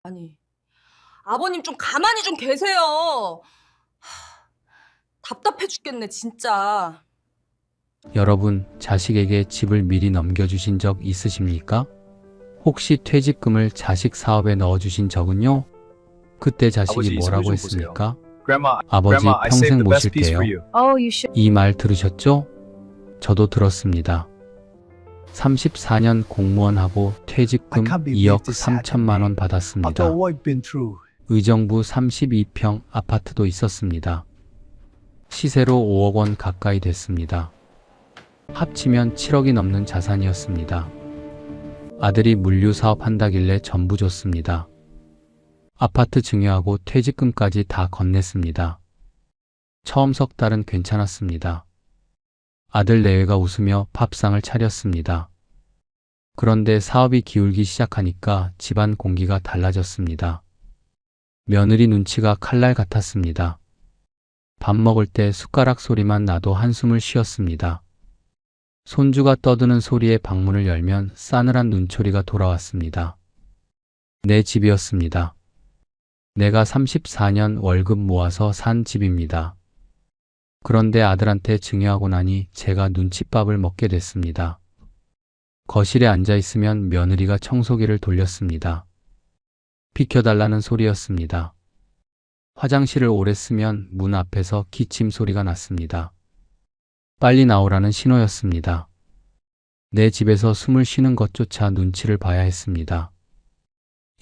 아니, 아버님 좀 가만히 좀 계세요. 답답해 죽겠네, 진짜. 여러분, 자식에게 집을 미리 넘겨주신 적 있으십니까? 혹시 퇴직금을 자식 사업에 넣어주신 적은요? 그때 자식이 아버지, 이 소리 뭐라고 좀 보세요. 했습니까? Grandma, 아버지 Grandma, I saved 평생 the best piece for 모실게요. you. Oh, you should. 이 말 들으셨죠? 저도 들었습니다. 34년 공무원하고 퇴직금 2억 3천만 원 받았습니다. After what I've been through, 의정부 32평 아파트도 있었습니다. 시세로 5억 원 가까이 됐습니다. 합치면 7억이 넘는 자산이었습니다. 아들이 물류 사업 한다길래 전부 줬습니다. 아파트 증여하고 퇴직금까지 다 건넸습니다. 처음 석 달은 괜찮았습니다. 아들 내외가 웃으며 밥상을 차렸습니다. 그런데 사업이 기울기 시작하니까 집안 공기가 달라졌습니다. 며느리 눈치가 칼날 같았습니다. 밥 먹을 때 숟가락 소리만 나도 한숨을 쉬었습니다. 손주가 떠드는 소리에 방문을 열면 싸늘한 눈초리가 돌아왔습니다. 내 집이었습니다. 내가 34년 월급 모아서 산 집입니다. 그런데 아들한테 증여하고 나니 제가 눈칫밥을 먹게 됐습니다. 거실에 앉아 있으면 며느리가 청소기를 돌렸습니다. 비켜달라는 소리였습니다. 화장실을 오래 쓰면 문 앞에서 기침 소리가 났습니다. 빨리 나오라는 신호였습니다. 내 집에서 숨을 쉬는 것조차 눈치를 봐야 했습니다.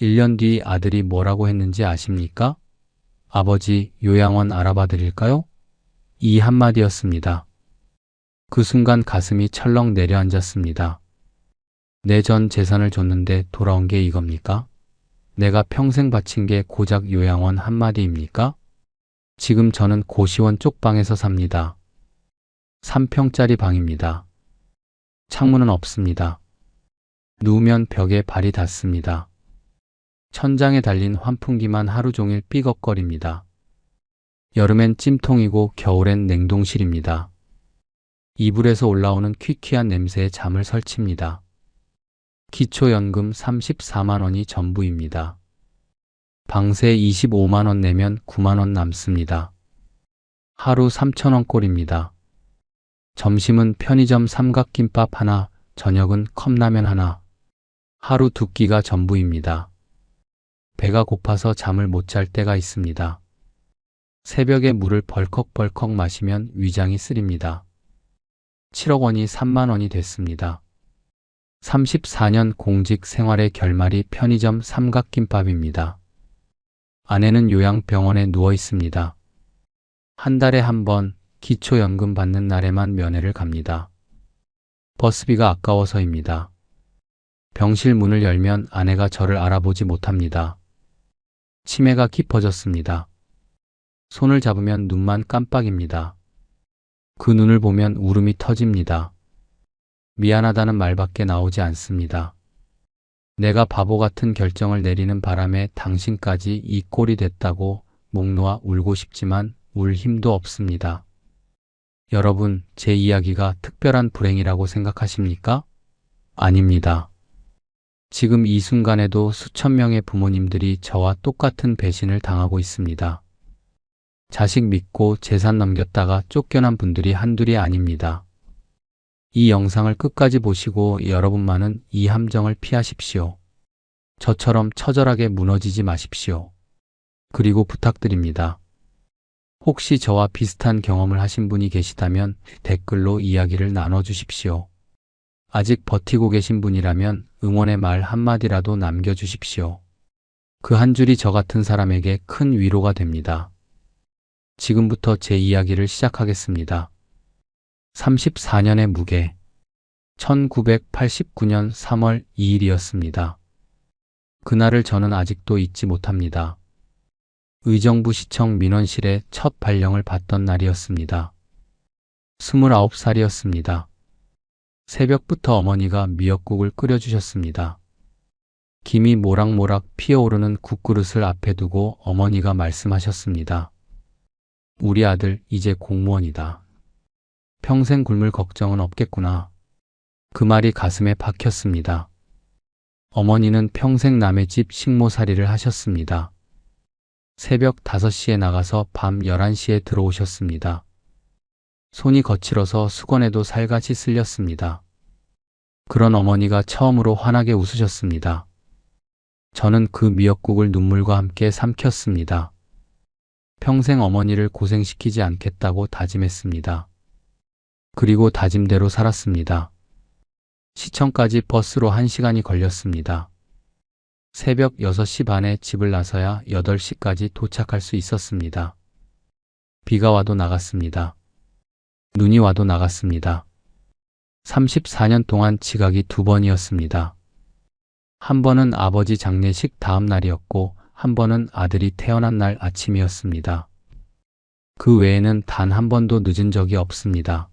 1년 뒤 아들이 뭐라고 했는지 아십니까? 아버지, 요양원 알아봐 드릴까요? 이 한마디였습니다. 그 순간 가슴이 철렁 내려앉았습니다. 내 전 재산을 줬는데 돌아온 게 이겁니까? 내가 평생 바친 게 고작 요양원 한마디입니까? 지금 저는 고시원 쪽방에서 삽니다. 3평짜리 방입니다. 창문은 없습니다. 누우면 벽에 발이 닿습니다. 천장에 달린 환풍기만 하루 종일 삐걱거립니다. 여름엔 찜통이고 겨울엔 냉동실입니다. 이불에서 올라오는 퀴퀴한 냄새에 잠을 설칩니다. 기초연금 34만 원이 전부입니다. 방세 25만 원 내면 9만 원 남습니다. 하루 3천 원 꼴입니다. 점심은 편의점 삼각김밥 하나, 저녁은 컵라면 하나. 하루 두 끼가 전부입니다. 배가 고파서 잠을 못 잘 때가 있습니다. 새벽에 물을 벌컥벌컥 마시면 위장이 쓰립니다. 7억 원이 3만 원이 됐습니다. 34년 공직 생활의 결말이 편의점 삼각김밥입니다. 아내는 요양병원에 누워 있습니다. 한 달에 한 번 기초연금 받는 날에만 면회를 갑니다. 버스비가 아까워서입니다. 병실 문을 열면 아내가 저를 알아보지 못합니다. 치매가 깊어졌습니다. 손을 잡으면 눈만 깜빡입니다. 그 눈을 보면 울음이 터집니다. 미안하다는 말밖에 나오지 않습니다. 내가 바보 같은 결정을 내리는 바람에 당신까지 이 꼴이 됐다고 목 놓아 울고 싶지만 울 힘도 없습니다. 여러분, 제 이야기가 특별한 불행이라고 생각하십니까? 아닙니다. 지금 이 순간에도 수천 명의 부모님들이 저와 똑같은 배신을 당하고 있습니다. 자식 믿고 재산 넘겼다가 쫓겨난 분들이 한둘이 아닙니다. 이 영상을 끝까지 보시고 여러분만은 이 함정을 피하십시오. 저처럼 처절하게 무너지지 마십시오. 그리고 부탁드립니다. 혹시 저와 비슷한 경험을 하신 분이 계시다면 댓글로 이야기를 나눠주십시오. 아직 버티고 계신 분이라면 응원의 말 한마디라도 남겨주십시오. 그 한 줄이 저 같은 사람에게 큰 위로가 됩니다. 지금부터 제 이야기를 시작하겠습니다. 34년의 무게. 1989년 3월 2일이었습니다. 그날을 저는 아직도 잊지 못합니다. 의정부 시청 민원실에 첫 발령을 받던 날이었습니다. 29살이었습니다. 새벽부터 어머니가 미역국을 끓여주셨습니다. 김이 모락모락 피어오르는 국그릇을 앞에 두고 어머니가 말씀하셨습니다. 우리 아들 이제 공무원이다. 평생 굶을 걱정은 없겠구나. 그 말이 가슴에 박혔습니다. 어머니는 평생 남의 집 식모살이를 하셨습니다. 새벽 5시에 나가서 밤 11시에 들어오셨습니다. 손이 거칠어서 수건에도 살같이 쓸렸습니다. 그런 어머니가 처음으로 환하게 웃으셨습니다. 저는 그 미역국을 눈물과 함께 삼켰습니다. 평생 어머니를 고생시키지 않겠다고 다짐했습니다. 그리고 다짐대로 살았습니다. 시청까지 버스로 1시간이 걸렸습니다. 새벽 6시 반에 집을 나서야 8시까지 도착할 수 있었습니다. 비가 와도 나갔습니다. 눈이 와도 나갔습니다. 34년 동안 지각이 2번이었습니다. 한 번은 아버지 장례식 다음 날이었고 한 번은 아들이 태어난 날 아침이었습니다. 그 외에는 단 한 번도 늦은 적이 없습니다.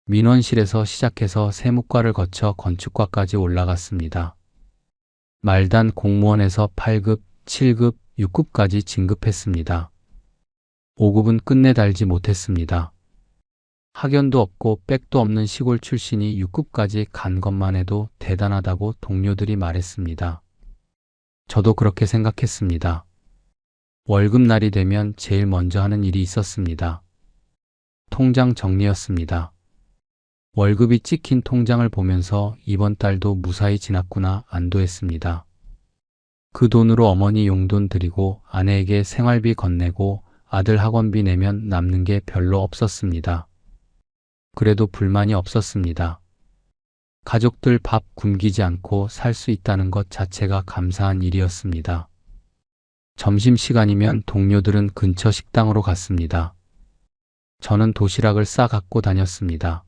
민원실에서 시작해서 세무과를 거쳐 건축과까지 올라갔습니다. 말단 공무원에서 8급, 7급, 6급까지 진급했습니다. 5급은 끝내 달지 못했습니다. 학연도 없고 백도 없는 시골 출신이 6급까지 간 것만 해도 대단하다고 동료들이 말했습니다. 저도 그렇게 생각했습니다. 월급날이 되면 제일 먼저 하는 일이 있었습니다. 통장 정리였습니다. 월급이 찍힌 통장을 보면서 이번 달도 무사히 지났구나 안도했습니다. 그 돈으로 어머니 용돈 드리고 아내에게 생활비 건네고 아들 학원비 내면 남는 게 별로 없었습니다. 그래도 불만이 없었습니다. 가족들 밥 굶기지 않고 살 수 있다는 것 자체가 감사한 일이었습니다. 점심시간이면 동료들은 근처 식당으로 갔습니다. 저는 도시락을 싸 갖고 다녔습니다.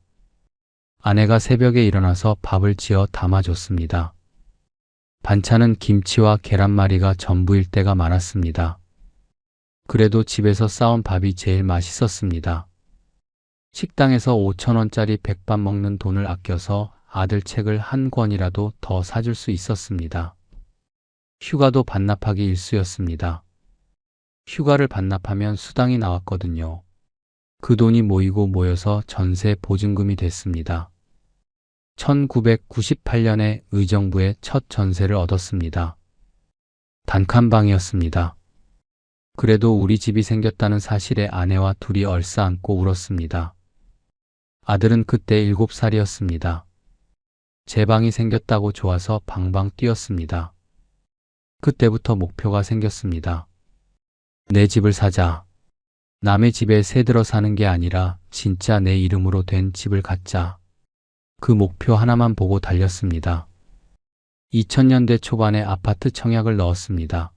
아내가 새벽에 일어나서 밥을 지어 담아줬습니다. 반찬은 김치와 계란말이가 전부일 때가 많았습니다. 그래도 집에서 싸온 밥이 제일 맛있었습니다. 식당에서 5,000원짜리 백반 먹는 돈을 아껴서 아들 책을 한 권이라도 더 사줄 수 있었습니다. 휴가도 반납하기 일쑤였습니다. 휴가를 반납하면 수당이 나왔거든요. 그 돈이 모이고 모여서 전세 보증금이 됐습니다. 1998년에 의정부에 첫 전세를 얻었습니다. 단칸방이었습니다. 그래도 우리 집이 생겼다는 사실에 아내와 둘이 얼싸안고 울었습니다. 아들은 그때 7살이었습니다. 제 방이 생겼다고 좋아서 방방 뛰었습니다. 그때부터 목표가 생겼습니다. 내 집을 사자. 남의 집에 새들어 사는 게 아니라 진짜 내 이름으로 된 집을 갖자. 그 목표 하나만 보고 달렸습니다. 2000년대 초반에 아파트 청약을 넣었습니다.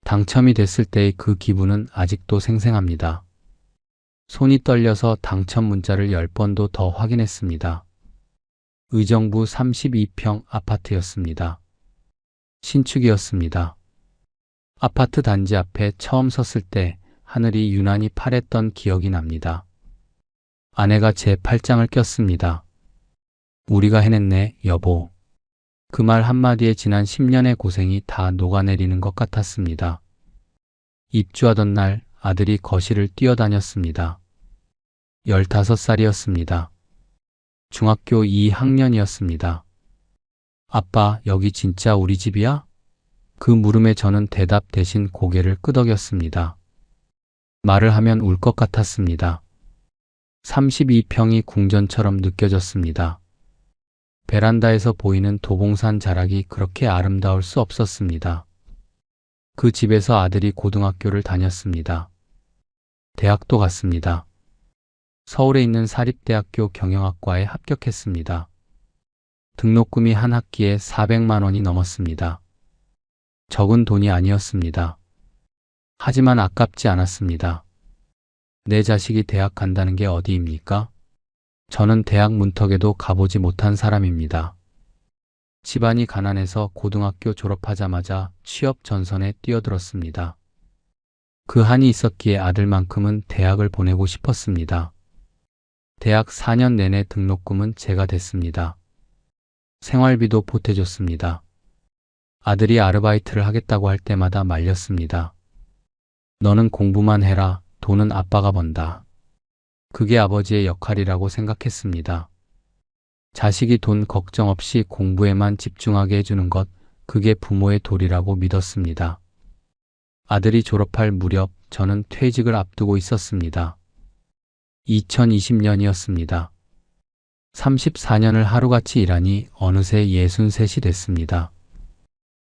당첨이 됐을 때의 그 기분은 아직도 생생합니다. 손이 떨려서 당첨 문자를 10번도 더 확인했습니다. 의정부 32평 아파트였습니다. 신축이었습니다. 아파트 단지 앞에 처음 섰을 때 하늘이 유난히 파랬던 기억이 납니다. 아내가 제 팔짱을 꼈습니다. 우리가 해냈네, 여보. 그 말 한마디에 지난 10년의 고생이 다 녹아내리는 것 같았습니다. 입주하던 날 아들이 거실을 뛰어다녔습니다. 15살이었습니다. 중학교 2학년이었습니다. 아빠, 여기 진짜 우리 집이야? 그 물음에 저는 대답 대신 고개를 끄덕였습니다. 말을 하면 울 것 같았습니다. 32평이 궁전처럼 느껴졌습니다. 베란다에서 보이는 도봉산 자락이 그렇게 아름다울 수 없었습니다. 그 집에서 아들이 고등학교를 다녔습니다. 대학도 갔습니다. 서울에 있는 사립대학교 경영학과에 합격했습니다. 등록금이 한 학기에 400만 원이 넘었습니다. 적은 돈이 아니었습니다. 하지만 아깝지 않았습니다. 내 자식이 대학 간다는 게 어디입니까? 저는 대학 문턱에도 가보지 못한 사람입니다. 집안이 가난해서 고등학교 졸업하자마자 취업 전선에 뛰어들었습니다. 그 한이 있었기에 아들만큼은 대학을 보내고 싶었습니다. 대학 4년 내내 등록금은 제가 댔습니다. 생활비도 보태줬습니다. 아들이 아르바이트를 하겠다고 할 때마다 말렸습니다. 너는 공부만 해라. 돈은 아빠가 번다. 그게 아버지의 역할이라고 생각했습니다. 자식이 돈 걱정 없이 공부에만 집중하게 해주는 것, 그게 부모의 도리라고 믿었습니다. 아들이 졸업할 무렵 저는 퇴직을 앞두고 있었습니다. 2020년이었습니다. 34년을 하루같이 일하니 어느새 63이 됐습니다.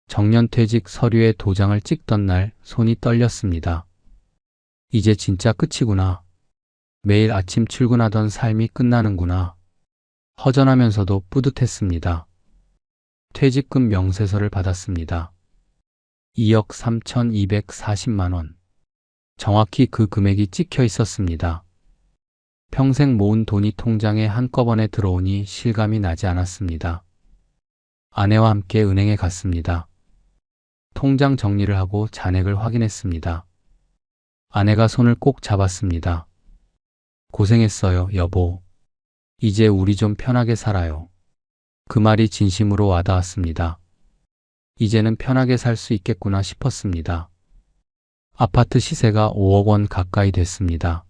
정년퇴직 서류에 도장을 찍던 날 손이 떨렸습니다. 이제 진짜 끝이구나. 매일 아침 출근하던 삶이 끝나는구나. 허전하면서도 뿌듯했습니다. 퇴직금 명세서를 받았습니다. 2억 3,240만 원. 정확히 그 금액이 찍혀 있었습니다. 평생 모은 돈이 통장에 한꺼번에 들어오니 실감이 나지 않았습니다. 아내와 함께 은행에 갔습니다. 통장 정리를 하고 잔액을 확인했습니다. 아내가 손을 꼭 잡았습니다. 고생했어요, 여보. 이제 우리 좀 편하게 살아요. 그 말이 진심으로 와닿았습니다. 이제는 편하게 살 수 있겠구나 싶었습니다. 아파트 시세가 5억 원 가까이 됐습니다.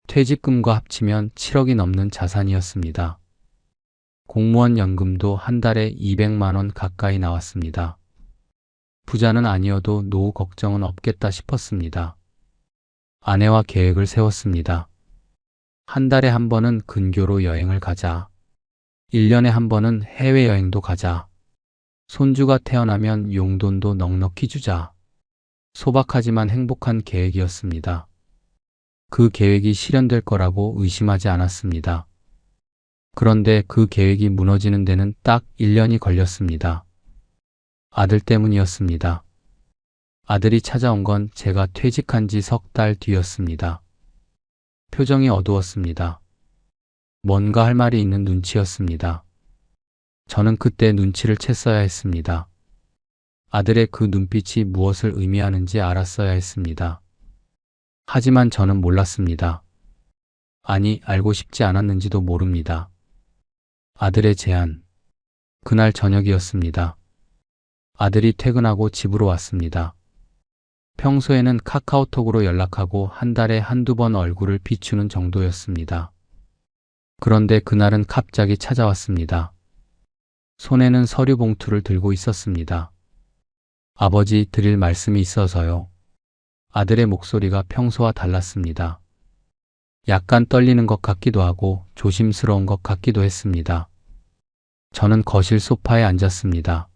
퇴직금과 합치면 7억이 넘는 자산이었습니다. 공무원 연금도 한 달에 200만 원 가까이 나왔습니다. 부자는 아니어도 노후 걱정은 없겠다 싶었습니다. 아내와 계획을 세웠습니다. 한 달에 한 번은 근교로 여행을 가자. 1년에 한 번은 해외여행도 가자. 손주가 태어나면 용돈도 넉넉히 주자. 소박하지만 행복한 계획이었습니다. 그 계획이 실현될 거라고 의심하지 않았습니다. 그런데 그 계획이 무너지는 데는 딱 1년이 걸렸습니다. 아들 때문이었습니다. 아들이 찾아온 건 제가 퇴직한 지 석 달 뒤였습니다. 표정이 어두웠습니다. 뭔가 할 말이 있는 눈치였습니다. 저는 그때 눈치를 챘어야 했습니다. 아들의 그 눈빛이 무엇을 의미하는지 알았어야 했습니다. 하지만 저는 몰랐습니다. 아니, 알고 싶지 않았는지도 모릅니다. 아들의 제안. 그날 저녁이었습니다. 아들이 퇴근하고 집으로 왔습니다. 평소에는 카카오톡으로 연락하고 한 달에 한두 번 얼굴을 비추는 정도였습니다. 그런데 그날은 갑자기 찾아왔습니다. 손에는 서류 봉투를 들고 있었습니다. 아버지, 드릴 말씀이 있어서요. 아들의 목소리가 평소와 달랐습니다. 약간 떨리는 것 같기도 하고 조심스러운 것 같기도 했습니다. 저는 거실 소파에 앉았습니다.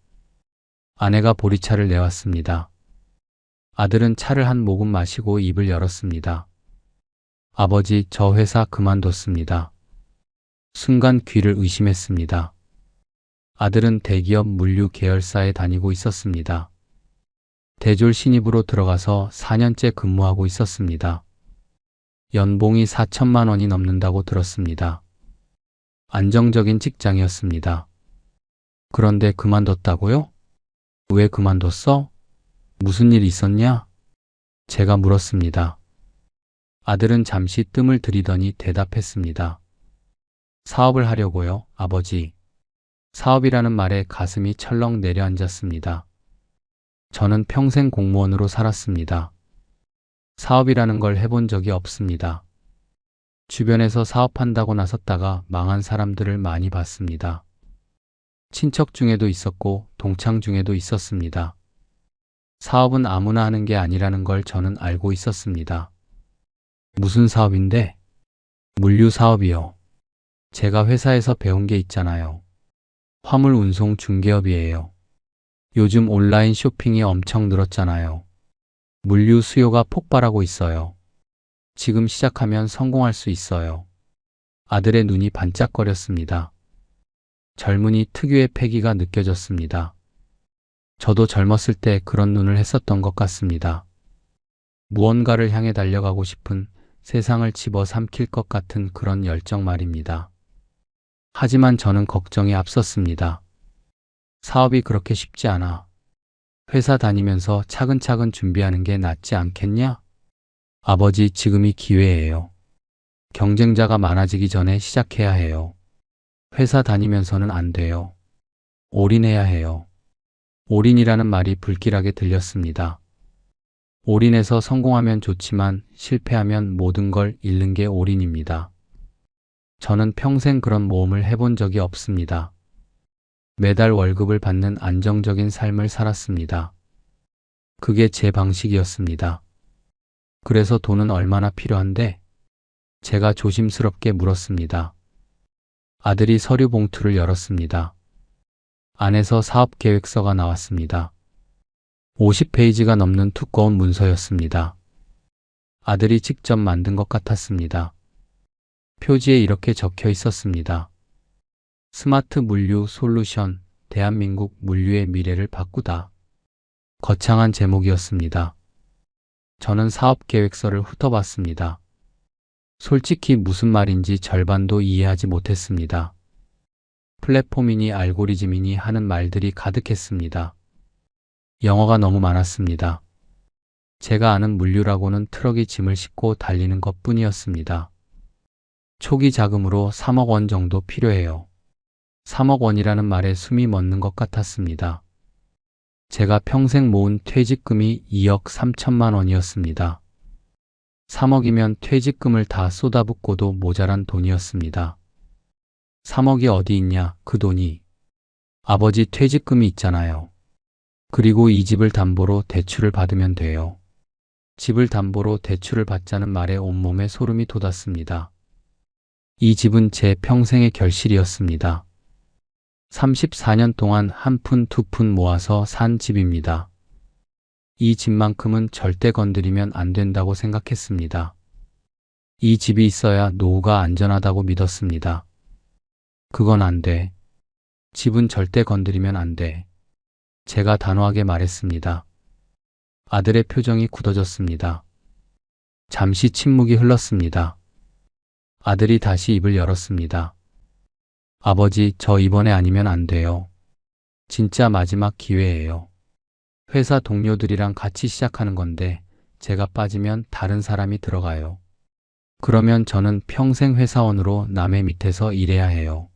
아내가 보리차를 내왔습니다. 아들은 차를 한 모금 마시고 입을 열었습니다. 아버지, 저 회사 그만뒀습니다. 순간 귀를 의심했습니다. 아들은 대기업 물류 계열사에 다니고 있었습니다. 대졸 신입으로 들어가서 4년째 근무하고 있었습니다. 연봉이 4천만 원이 넘는다고 들었습니다. 안정적인 직장이었습니다. 그런데 그만뒀다고요? 왜 그만뒀어? 무슨 일 있었냐? 제가 물었습니다. 아들은 잠시 뜸을 들이더니 대답했습니다. 사업을 하려고요, 아버지. 사업이라는 말에 가슴이 철렁 내려앉았습니다. 저는 평생 공무원으로 살았습니다. 사업이라는 걸 해본 적이 없습니다. 주변에서 사업한다고 나섰다가 망한 사람들을 많이 봤습니다. 친척 중에도 있었고 동창 중에도 있었습니다. 사업은 아무나 하는 게 아니라는 걸 저는 알고 있었습니다. 무슨 사업인데? 물류 사업이요. 제가 회사에서 배운 게 있잖아요. 화물 운송 중개업이에요. 요즘 온라인 쇼핑이 엄청 늘었잖아요. 물류 수요가 폭발하고 있어요. 지금 시작하면 성공할 수 있어요. 아들의 눈이 반짝거렸습니다. 젊은이 특유의 패기가 느껴졌습니다. 저도 젊었을 때 그런 눈을 했었던 것 같습니다. 무언가를 향해 달려가고 싶은, 세상을 집어삼킬 것 같은 그런 열정 말입니다. 하지만 저는 걱정이 앞섰습니다. 사업이 그렇게 쉽지 않아. 회사 다니면서 차근차근 준비하는 게 낫지 않겠냐? 아버지, 지금이 기회예요. 경쟁자가 많아지기 전에 시작해야 해요. 회사 다니면서는 안 돼요. 올인해야 해요. 올인이라는 말이 불길하게 들렸습니다. 올인해서 성공하면 좋지만 실패하면 모든 걸 잃는 게 올인입니다. 저는 평생 그런 모험을 해본 적이 없습니다. 매달 월급을 받는 안정적인 삶을 살았습니다. 그게 제 방식이었습니다. 그래서 돈은 얼마나 필요한데? 제가 조심스럽게 물었습니다. 아들이 서류 봉투를 열었습니다. 안에서 사업 계획서가 나왔습니다. 50페이지가 넘는 두꺼운 문서였습니다. 아들이 직접 만든 것 같았습니다. 표지에 이렇게 적혀 있었습니다. 스마트 물류 솔루션, 대한민국 물류의 미래를 바꾸다. 거창한 제목이었습니다. 저는 사업 계획서를 훑어봤습니다. 솔직히 무슨 말인지 절반도 이해하지 못했습니다. 플랫폼이니 알고리즘이니 하는 말들이 가득했습니다. 영어가 너무 많았습니다. 제가 아는 물류라고는 트럭이 짐을 싣고 달리는 것뿐이었습니다. 초기 자금으로 3억 원 정도 필요해요. 3억 원이라는 말에 숨이 멎는 것 같았습니다. 제가 평생 모은 퇴직금이 2억 3천만 원이었습니다. 3억이면 퇴직금을 다 쏟아붓고도 모자란 돈이었습니다. 3억이 어디 있냐, 그 돈이. 아버지 퇴직금이 있잖아요. 그리고 이 집을 담보로 대출을 받으면 돼요. 집을 담보로 대출을 받자는 말에 온몸에 소름이 돋았습니다. 이 집은 제 평생의 결실이었습니다. 34년 동안 한 푼 두 푼 모아서 산 집입니다. 이 집만큼은 절대 건드리면 안 된다고 생각했습니다. 이 집이 있어야 노후가 안전하다고 믿었습니다. 그건 안 돼. 집은 절대 건드리면 안 돼. 제가 단호하게 말했습니다. 아들의 표정이 굳어졌습니다. 잠시 침묵이 흘렀습니다. 아들이 다시 입을 열었습니다. 아버지, 저 이번에 아니면 안 돼요. 진짜 마지막 기회예요. 회사 동료들이랑 같이 시작하는 건데 제가 빠지면 다른 사람이 들어가요. 그러면 저는 평생 회사원으로 남의 밑에서 일해야 해요.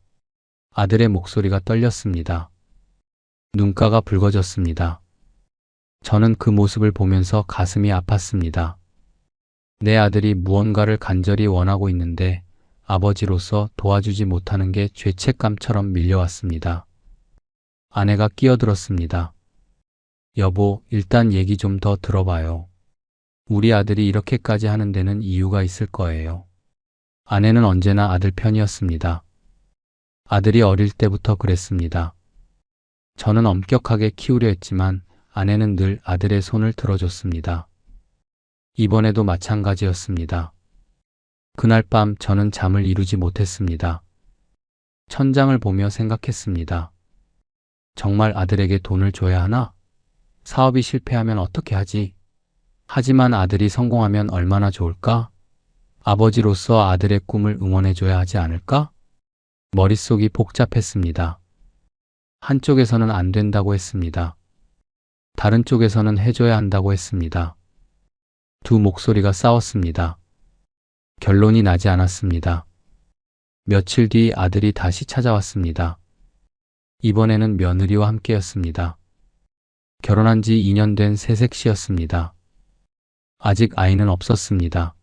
아들의 목소리가 떨렸습니다. 눈가가 붉어졌습니다. 저는 그 모습을 보면서 가슴이 아팠습니다. 내 아들이 무언가를 간절히 원하고 있는데 아버지로서 도와주지 못하는 게 죄책감처럼 밀려왔습니다. 아내가 끼어들었습니다. 여보, 일단 얘기 좀 더 들어봐요. 우리 아들이 이렇게까지 하는 데는 이유가 있을 거예요. 아내는 언제나 아들 편이었습니다. 아들이 어릴 때부터 그랬습니다. 저는 엄격하게 키우려 했지만 아내는 늘 아들의 손을 들어줬습니다. 이번에도 마찬가지였습니다. 그날 밤 저는 잠을 이루지 못했습니다. 천장을 보며 생각했습니다. 정말 아들에게 돈을 줘야 하나? 사업이 실패하면 어떻게 하지? 하지만 아들이 성공하면 얼마나 좋을까? 아버지로서 아들의 꿈을 응원해줘야 하지 않을까? 머릿속이 복잡했습니다. 한쪽에서는 안 된다고 했습니다. 다른 쪽에서는 해줘야 한다고 했습니다. 두 목소리가 싸웠습니다. 결론이 나지 않았습니다. 며칠 뒤 아들이 다시 찾아왔습니다. 이번에는 며느리와 함께였습니다. 결혼한 지 2년 된 새색 씨였습니다. 아직 아이는 없었습니다.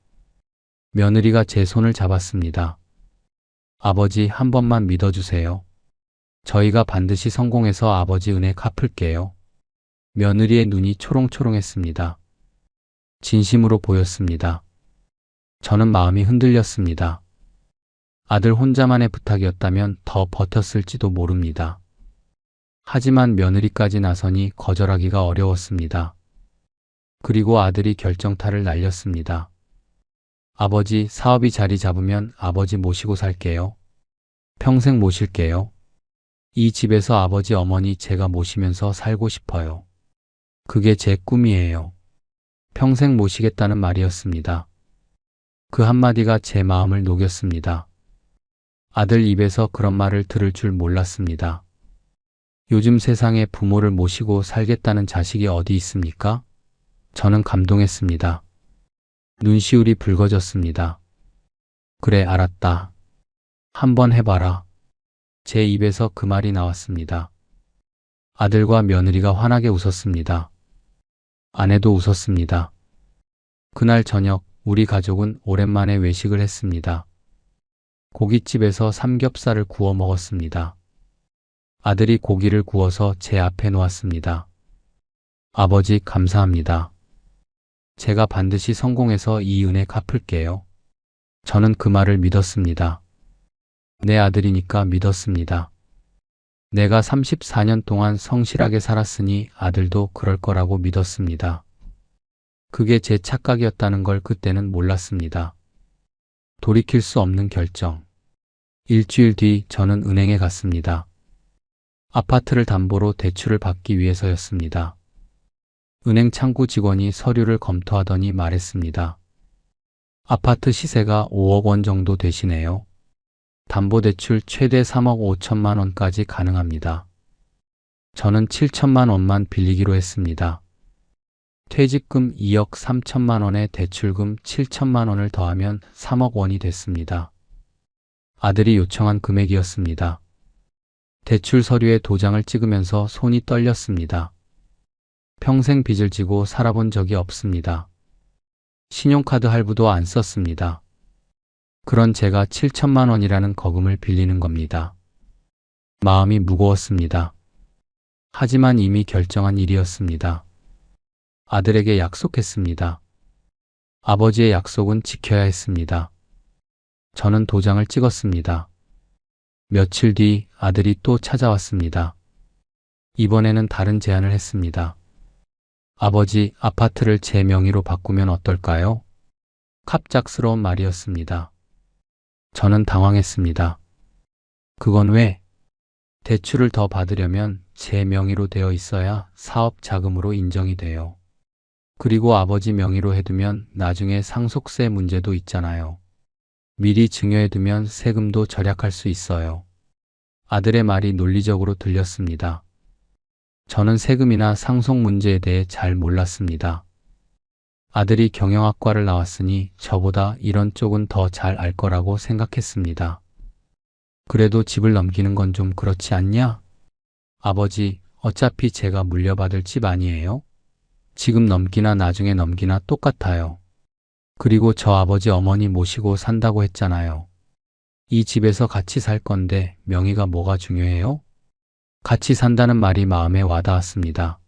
며느리가 제 손을 잡았습니다. 아버지, 한 번만 믿어주세요. 저희가 반드시 성공해서 아버지 은혜 갚을게요. 며느리의 눈이 초롱초롱했습니다. 진심으로 보였습니다. 저는 마음이 흔들렸습니다. 아들 혼자만의 부탁이었다면 더 버텼을지도 모릅니다. 하지만 며느리까지 나서니 거절하기가 어려웠습니다. 그리고 아들이 결정타를 날렸습니다. 아버지, 사업이 자리 잡으면 아버지 모시고 살게요. 평생 모실게요. 이 집에서 아버지 어머니 제가 모시면서 살고 싶어요. 그게 제 꿈이에요. 평생 모시겠다는 말이었습니다. 그 한마디가 제 마음을 녹였습니다. 아들 입에서 그런 말을 들을 줄 몰랐습니다. 요즘 세상에 부모를 모시고 살겠다는 자식이 어디 있습니까? 저는 감동했습니다. 눈시울이 붉어졌습니다. 그래, 알았다. 한번 해봐라. 제 입에서 그 말이 나왔습니다. 아들과 며느리가 환하게 웃었습니다. 아내도 웃었습니다. 그날 저녁 우리 가족은 오랜만에 외식을 했습니다. 고깃집에서 삼겹살을 구워 먹었습니다. 아들이 고기를 구워서 제 앞에 놓았습니다. 아버지, 감사합니다. 제가 반드시 성공해서 이 은혜 갚을게요. 저는 그 말을 믿었습니다. 내 아들이니까 믿었습니다. 내가 34년 동안 성실하게 살았으니 아들도 그럴 거라고 믿었습니다. 그게 제 착각이었다는 걸 그때는 몰랐습니다. 돌이킬 수 없는 결정. 일주일 뒤 저는 은행에 갔습니다. 아파트를 담보로 대출을 받기 위해서였습니다. 은행 창구 직원이 서류를 검토하더니 말했습니다. 아파트 시세가 5억 원 정도 되시네요. 담보대출 최대 3억 5천만 원까지 가능합니다. 저는 7천만 원만 빌리기로 했습니다. 퇴직금 2억 3천만 원에 대출금 7천만 원을 더하면 3억 원이 됐습니다. 아들이 요청한 금액이었습니다. 대출 서류에 도장을 찍으면서 손이 떨렸습니다. 평생 빚을 지고 살아본 적이 없습니다. 신용카드 할부도 안 썼습니다. 그런 제가 7천만 원이라는 거금을 빌리는 겁니다. 마음이 무거웠습니다. 하지만 이미 결정한 일이었습니다. 아들에게 약속했습니다. 아버지의 약속은 지켜야 했습니다. 저는 도장을 찍었습니다. 며칠 뒤 아들이 또 찾아왔습니다. 이번에는 다른 제안을 했습니다. 아버지, 아파트를 제 명의로 바꾸면 어떨까요? 갑작스러운 말이었습니다. 저는 당황했습니다. 그건 왜? 대출을 더 받으려면 제 명의로 되어 있어야 사업 자금으로 인정이 돼요. 그리고 아버지 명의로 해두면 나중에 상속세 문제도 있잖아요. 미리 증여해두면 세금도 절약할 수 있어요. 아들의 말이 논리적으로 들렸습니다. 저는 세금이나 상속 문제에 대해 잘 몰랐습니다. 아들이 경영학과를 나왔으니 저보다 이런 쪽은 더 잘 알 거라고 생각했습니다. 그래도 집을 넘기는 건 좀 그렇지 않냐? 아버지, 어차피 제가 물려받을 집 아니에요? 지금 넘기나 나중에 넘기나 똑같아요. 그리고 저 아버지 어머니 모시고 산다고 했잖아요. 이 집에서 같이 살 건데 명의가 뭐가 중요해요? 같이 산다는 말이 마음에 와닿았습니다.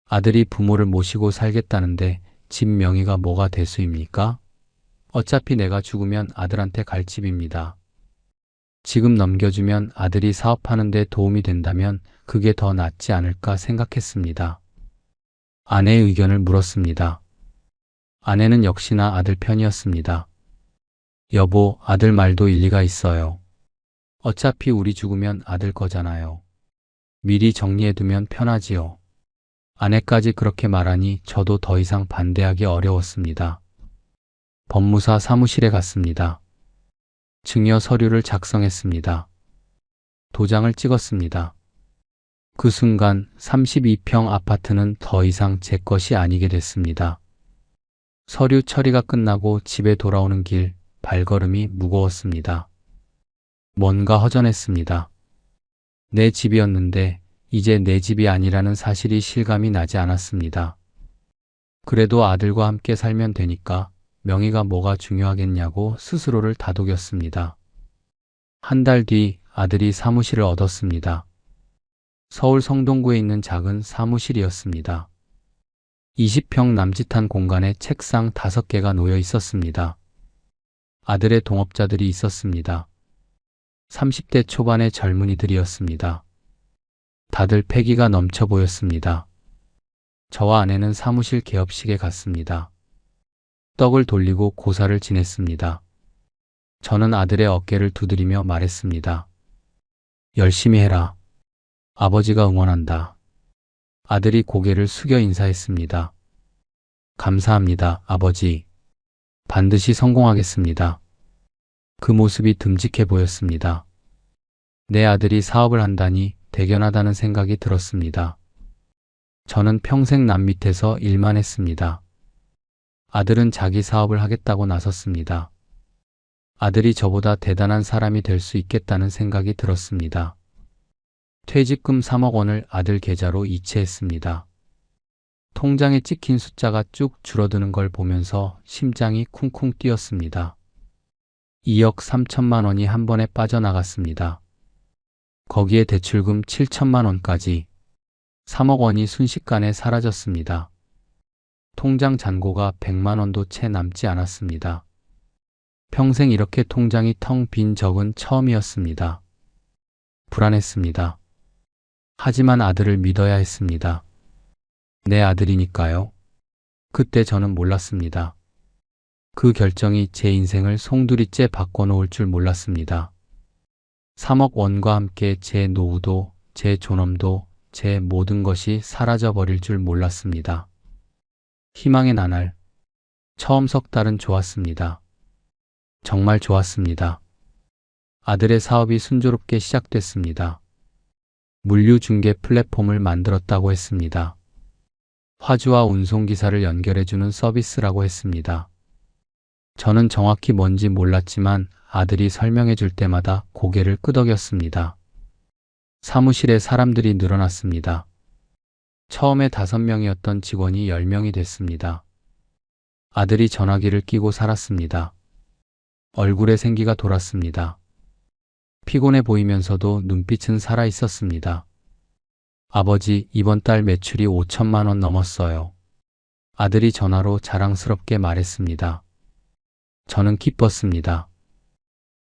아들이 부모를 모시고 살겠다는데 집 명의가 뭐가 대수입니까? 어차피 내가 죽으면 아들한테 갈 집입니다. 지금 넘겨주면 아들이 사업하는 데 도움이 된다면 그게 더 낫지 않을까 생각했습니다. 아내의 의견을 물었습니다. 아내는 역시나 아들 편이었습니다. 여보, 아들 말도 일리가 있어요. 어차피 우리 죽으면 아들 거잖아요. 미리 정리해두면 편하지요. 아내까지 그렇게 말하니 저도 더 이상 반대하기 어려웠습니다. 법무사 사무실에 갔습니다. 증여 서류를 작성했습니다. 도장을 찍었습니다. 그 순간 32평 아파트는 더 이상 제 것이 아니게 됐습니다. 서류 처리가 끝나고 집에 돌아오는 길, 발걸음이 무거웠습니다. 뭔가 허전했습니다. 내 집이었는데 이제 내 집이 아니라는 사실이 실감이 나지 않았습니다. 그래도 아들과 함께 살면 되니까 명의가 뭐가 중요하겠냐고 스스로를 다독였습니다. 한 달 뒤 아들이 사무실을 얻었습니다. 서울 성동구에 있는 작은 사무실이었습니다. 20평 남짓한 공간에 책상 5개가 놓여 있었습니다. 아들의 동업자들이 있었습니다. 30대 초반의 젊은이들이었습니다. 다들 패기가 넘쳐 보였습니다. 저와 아내는 사무실 개업식에 갔습니다. 떡을 돌리고 고사를 지냈습니다. 저는 아들의 어깨를 두드리며 말했습니다. 열심히 해라. 아버지가 응원한다. 아들이 고개를 숙여 인사했습니다. 감사합니다, 아버지. 반드시 성공하겠습니다. 그 모습이 듬직해 보였습니다. 내 아들이 사업을 한다니 대견하다는 생각이 들었습니다. 저는 평생 남 밑에서 일만 했습니다. 아들은 자기 사업을 하겠다고 나섰습니다. 아들이 저보다 대단한 사람이 될 수 있겠다는 생각이 들었습니다. 퇴직금 3억 원을 아들 계좌로 이체했습니다. 통장에 찍힌 숫자가 쭉 줄어드는 걸 보면서 심장이 쿵쿵 뛰었습니다. 2억 3천만 원이 한 번에 빠져나갔습니다. 거기에 대출금 7천만 원까지 3억 원이 순식간에 사라졌습니다. 통장 잔고가 100만 원도 채 남지 않았습니다. 평생 이렇게 통장이 텅 빈 적은 처음이었습니다. 불안했습니다. 하지만 아들을 믿어야 했습니다. 내 아들이니까요. 그때 저는 몰랐습니다. 그 결정이 제 인생을 송두리째 바꿔놓을 줄 몰랐습니다. 3억 원과 함께 제 노후도, 제 존엄도, 제 모든 것이 사라져버릴 줄 몰랐습니다. 희망의 나날. 처음 석 달은 좋았습니다. 정말 좋았습니다. 아들의 사업이 순조롭게 시작됐습니다. 물류 중개 플랫폼을 만들었다고 했습니다. 화주와 운송기사를 연결해주는 서비스라고 했습니다. 저는 정확히 뭔지 몰랐지만 아들이 설명해 줄 때마다 고개를 끄덕였습니다. 사무실에 사람들이 늘어났습니다. 처음에 5명이었던 직원이 10명이 됐습니다. 아들이 전화기를 끼고 살았습니다. 얼굴에 생기가 돌았습니다. 피곤해 보이면서도 눈빛은 살아 있었습니다. 아버지, 이번 달 매출이 5천만 원 넘었어요. 아들이 전화로 자랑스럽게 말했습니다. 저는 기뻤습니다.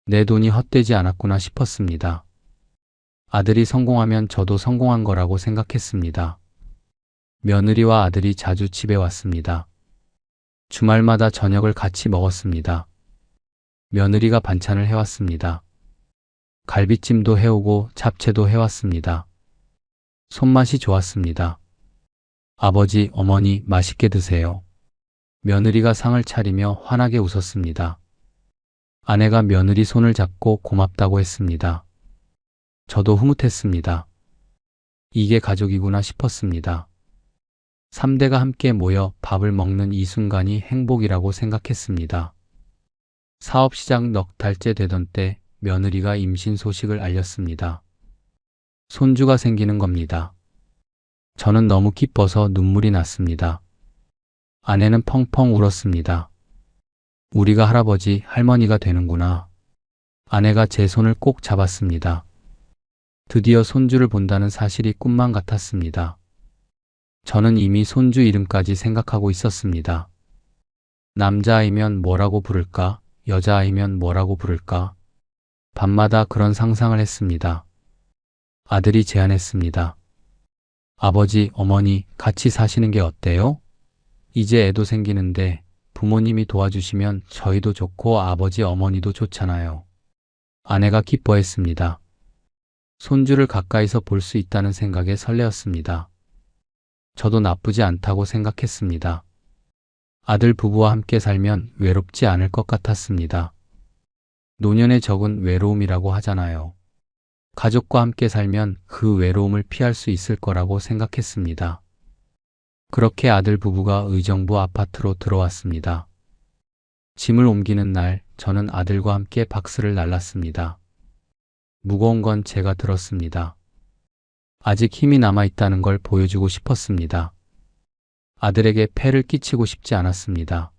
내 돈이 헛되지 않았구나 싶었습니다. 아들이 성공하면 저도 성공한 거라고 생각했습니다. 며느리와 아들이 자주 집에 왔습니다. 주말마다 저녁을 같이 먹었습니다. 며느리가 반찬을 해왔습니다. 갈비찜도 해오고 잡채도 해왔습니다. 손맛이 좋았습니다. 아버지, 어머니 맛있게 드세요. 며느리가 상을 차리며 환하게 웃었습니다. 아내가 며느리 손을 잡고 고맙다고 했습니다. 저도 흐뭇했습니다. 이게 가족이구나 싶었습니다. 3대가 함께 모여 밥을 먹는 이 순간이 행복이라고 생각했습니다. 사업 시작 넉 달째 되던 때 며느리가 임신 소식을 알렸습니다. 손주가 생기는 겁니다. 저는 너무 기뻐서 눈물이 났습니다. 아내는 펑펑 울었습니다. 우리가 할아버지, 할머니가 되는구나. 아내가 제 손을 꼭 잡았습니다. 드디어 손주를 본다는 사실이 꿈만 같았습니다. 저는 이미 손주 이름까지 생각하고 있었습니다. 남자아이면 뭐라고 부를까? 여자아이면 뭐라고 부를까? 밤마다 그런 상상을 했습니다. 아들이 제안했습니다. 아버지, 어머니 같이 사시는 게 어때요? 이제 애도 생기는데 부모님이 도와주시면 저희도 좋고 아버지, 어머니도 좋잖아요. 아내가 기뻐했습니다. 손주를 가까이서 볼 수 있다는 생각에 설레었습니다. 저도 나쁘지 않다고 생각했습니다. 아들 부부와 함께 살면 외롭지 않을 것 같았습니다. 노년의 적은 외로움이라고 하잖아요. 가족과 함께 살면 그 외로움을 피할 수 있을 거라고 생각했습니다. 그렇게 아들 부부가 의정부 아파트로 들어왔습니다. 짐을 옮기는 날, 저는 아들과 함께 박스를 날랐습니다. 무거운 건 제가 들었습니다. 아직 힘이 남아있다는 걸 보여주고 싶었습니다. 아들에게 폐를 끼치고 싶지 않았습니다.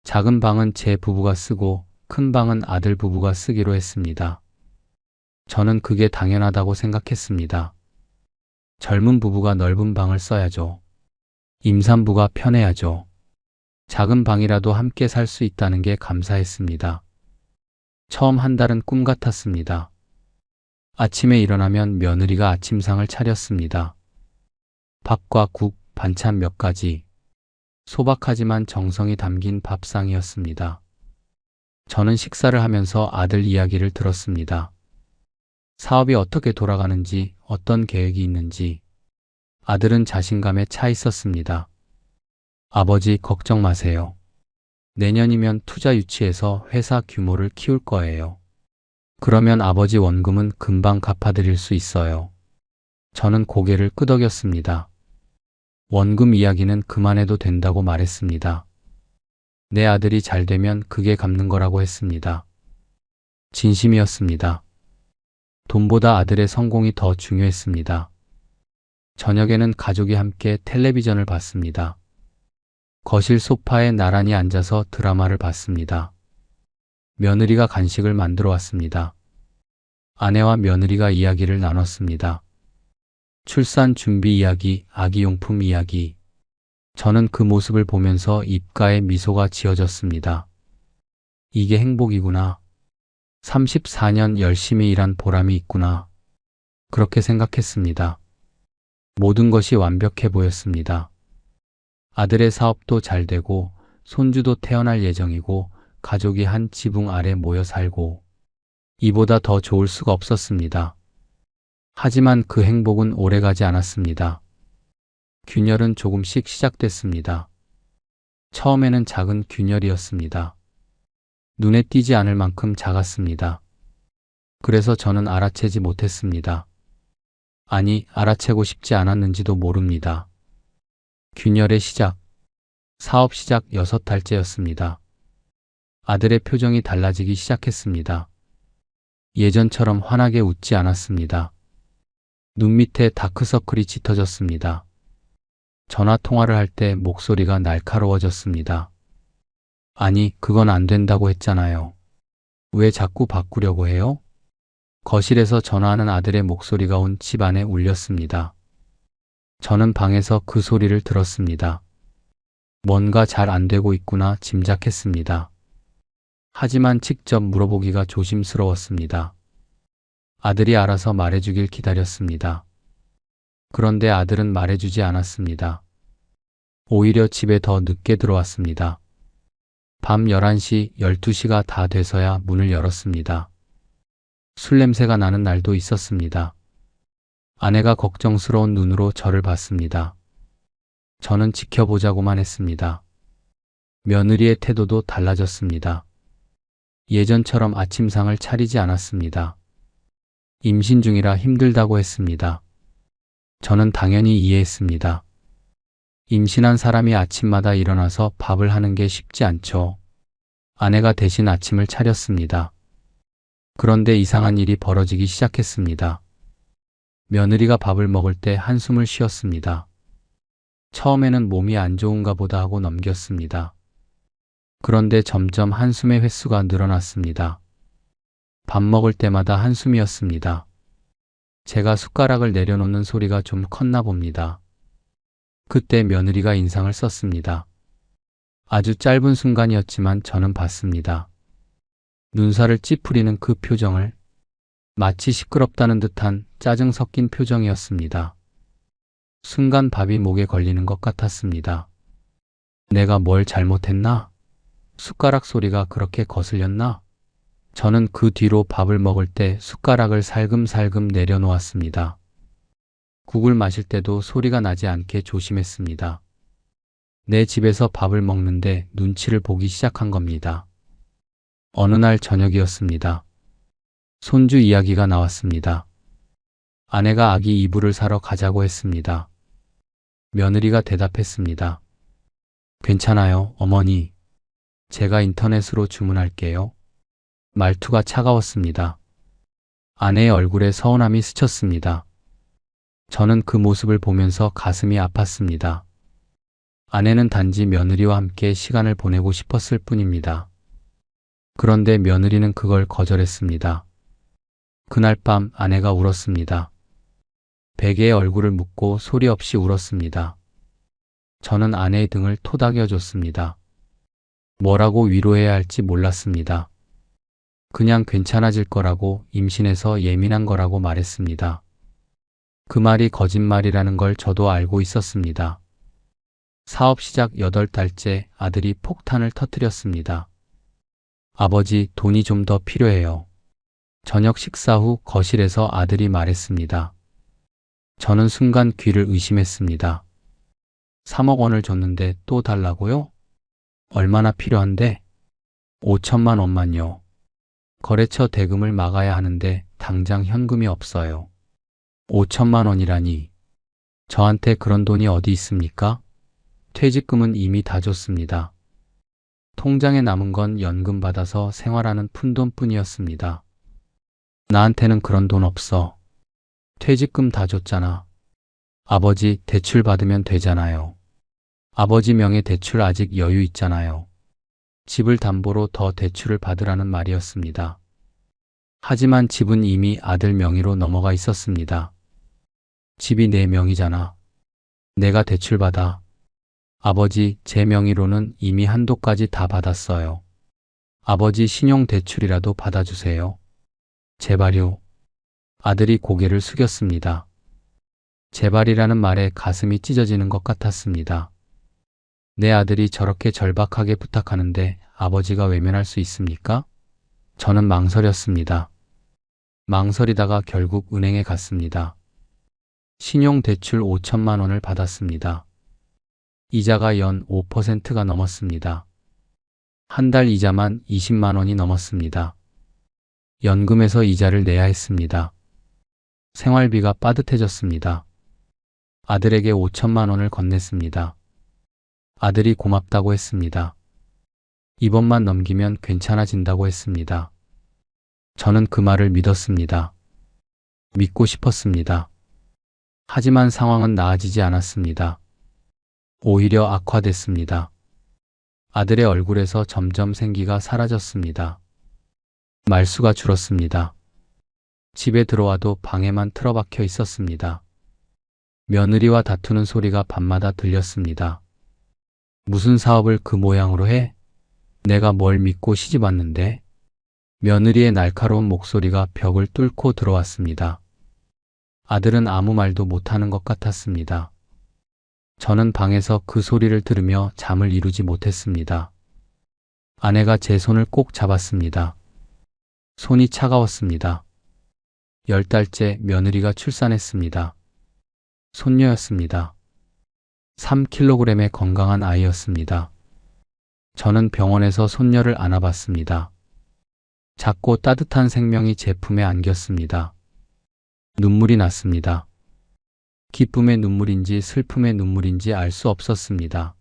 작은 방은 제 부부가 쓰고 큰 방은 아들 부부가 쓰기로 했습니다. 저는 그게 당연하다고 생각했습니다. 젊은 부부가 넓은 방을 써야죠. 임산부가 편해야죠. 작은 방이라도 함께 살 수 있다는 게 감사했습니다. 처음 한 달은 꿈 같았습니다. 아침에 일어나면 며느리가 아침상을 차렸습니다. 밥과 국, 반찬 몇 가지. 소박하지만 정성이 담긴 밥상이었습니다. 저는 식사를 하면서 아들 이야기를 들었습니다. 사업이 어떻게 돌아가는지, 어떤 계획이 있는지. 아들은 자신감에 차 있었습니다. 아버지, 걱정 마세요. 내년이면 투자 유치해서 회사 규모를 키울 거예요. 그러면 아버지 원금은 금방 갚아드릴 수 있어요. 저는 고개를 끄덕였습니다. 원금 이야기는 그만해도 된다고 말했습니다. 내 아들이 잘 되면 그게 갚는 거라고 했습니다. 진심이었습니다. 돈보다 아들의 성공이 더 중요했습니다. 저녁에는 가족이 함께 텔레비전을 봤습니다. 거실 소파에 나란히 앉아서 드라마를 봤습니다. 며느리가 간식을 만들어 왔습니다. 아내와 며느리가 이야기를 나눴습니다. 출산 준비 이야기, 아기용품 이야기. 저는 그 모습을 보면서 입가에 미소가 지어졌습니다. 이게 행복이구나. 34년 열심히 일한 보람이 있구나. 그렇게 생각했습니다. 모든 것이 완벽해 보였습니다. 아들의 사업도 잘 되고 손주도 태어날 예정이고 가족이 한 지붕 아래 모여 살고 이보다 더 좋을 수가 없었습니다. 하지만 그 행복은 오래가지 않았습니다. 균열은 조금씩 시작됐습니다. 처음에는 작은 균열이었습니다. 눈에 띄지 않을 만큼 작았습니다. 그래서 저는 알아채지 못했습니다. 아니, 알아채고 싶지 않았는지도 모릅니다. 균열의 시작, 사업 시작 6달째였습니다. 아들의 표정이 달라지기 시작했습니다. 예전처럼 환하게 웃지 않았습니다. 눈 밑에 다크서클이 짙어졌습니다. 전화 통화를 할 때 목소리가 날카로워졌습니다. 아니, 그건 안 된다고 했잖아요. 왜 자꾸 바꾸려고 해요? 거실에서 전화하는 아들의 목소리가 온 집 안에 울렸습니다. 저는 방에서 그 소리를 들었습니다. 뭔가 잘 안 되고 있구나 짐작했습니다. 하지만 직접 물어보기가 조심스러웠습니다. 아들이 알아서 말해주길 기다렸습니다. 그런데 아들은 말해주지 않았습니다. 오히려 집에 더 늦게 들어왔습니다. 밤 11시, 12시가 다 돼서야 문을 열었습니다. 술 냄새가 나는 날도 있었습니다. 아내가 걱정스러운 눈으로 저를 봤습니다. 저는 지켜보자고만 했습니다. 며느리의 태도도 달라졌습니다. 예전처럼 아침상을 차리지 않았습니다. 임신 중이라 힘들다고 했습니다. 저는 당연히 이해했습니다. 임신한 사람이 아침마다 일어나서 밥을 하는 게 쉽지 않죠. 아내가 대신 아침을 차렸습니다. 그런데 이상한 일이 벌어지기 시작했습니다. 며느리가 밥을 먹을 때 한숨을 쉬었습니다. 처음에는 몸이 안 좋은가 보다 하고 넘겼습니다. 그런데 점점 한숨의 횟수가 늘어났습니다. 밥 먹을 때마다 한숨이었습니다. 제가 숟가락을 내려놓는 소리가 좀 컸나 봅니다. 그때 며느리가 인상을 썼습니다. 아주 짧은 순간이었지만 저는 봤습니다. 눈살을 찌푸리는 그 표정을, 마치 시끄럽다는 듯한 짜증 섞인 표정이었습니다. 순간 밥이 목에 걸리는 것 같았습니다. 내가 뭘 잘못했나? 숟가락 소리가 그렇게 거슬렸나? 저는 그 뒤로 밥을 먹을 때 숟가락을 살금살금 내려놓았습니다. 국을 마실 때도 소리가 나지 않게 조심했습니다. 내 집에서 밥을 먹는데 눈치를 보기 시작한 겁니다. 어느 날 저녁이었습니다. 손주 이야기가 나왔습니다. 아내가 아기 이불을 사러 가자고 했습니다. 며느리가 대답했습니다. 괜찮아요, 어머니. 제가 인터넷으로 주문할게요. 말투가 차가웠습니다. 아내의 얼굴에 서운함이 스쳤습니다. 저는 그 모습을 보면서 가슴이 아팠습니다. 아내는 단지 며느리와 함께 시간을 보내고 싶었을 뿐입니다. 그런데 며느리는 그걸 거절했습니다. 그날 밤 아내가 울었습니다. 베개에 얼굴을 묻고 소리 없이 울었습니다. 저는 아내의 등을 토닥여줬습니다. 뭐라고 위로해야 할지 몰랐습니다. 그냥 괜찮아질 거라고, 임신해서 예민한 거라고 말했습니다. 그 말이 거짓말이라는 걸 저도 알고 있었습니다. 사업 시작 8달째 아들이 폭탄을 터뜨렸습니다. 아버지, 돈이 좀 더 필요해요. 저녁 식사 후 거실에서 아들이 말했습니다. 저는 순간 귀를 의심했습니다. 3억 원을 줬는데 또 달라고요? 얼마나 필요한데? 5천만 원만요. 거래처 대금을 막아야 하는데 당장 현금이 없어요. 5천만 원이라니. 저한테 그런 돈이 어디 있습니까? 퇴직금은 이미 다 줬습니다. 통장에 남은 건 연금 받아서 생활하는 푼돈뿐이었습니다. 나한테는 그런 돈 없어. 퇴직금 다 줬잖아. 아버지, 대출 받으면 되잖아요. 아버지 명의 대출 아직 여유 있잖아요. 집을 담보로 더 대출을 받으라는 말이었습니다. 하지만 집은 이미 아들 명의로 넘어가 있었습니다. 집이 내 명의잖아. 내가 대출받아. 아버지, 제 명의로는 이미 한도까지 다 받았어요. 아버지 신용대출이라도 받아주세요. 제발요. 아들이 고개를 숙였습니다. 제발이라는 말에 가슴이 찢어지는 것 같았습니다. 내 아들이 저렇게 절박하게 부탁하는데 아버지가 외면할 수 있습니까? 저는 망설였습니다. 망설이다가 결국 은행에 갔습니다. 신용대출 5천만 원을 받았습니다. 이자가 연 5%가 넘었습니다. 한 달 이자만 20만 원이 넘었습니다. 연금에서 이자를 내야 했습니다. 생활비가 빠듯해졌습니다. 아들에게 5천만 원을 건넸습니다. 아들이 고맙다고 했습니다. 이번만 넘기면 괜찮아진다고 했습니다. 저는 그 말을 믿었습니다. 믿고 싶었습니다. 하지만 상황은 나아지지 않았습니다. 오히려 악화됐습니다. 아들의 얼굴에서 점점 생기가 사라졌습니다. 말수가 줄었습니다. 집에 들어와도 방에만 틀어박혀 있었습니다. 며느리와 다투는 소리가 밤마다 들렸습니다. 무슨 사업을 그 모양으로 해? 내가 뭘 믿고 시집 왔는데? 며느리의 날카로운 목소리가 벽을 뚫고 들어왔습니다. 아들은 아무 말도 못하는 것 같았습니다. 저는 방에서 그 소리를 들으며 잠을 이루지 못했습니다. 아내가 제 손을 꼭 잡았습니다. 손이 차가웠습니다. 10달째 며느리가 출산했습니다. 손녀였습니다. 3kg의 건강한 아이였습니다. 저는 병원에서 손녀를 안아봤습니다. 작고 따뜻한 생명이 제 품에 안겼습니다. 눈물이 났습니다. 기쁨의 눈물인지 슬픔의 눈물인지 알 수 없었습니다.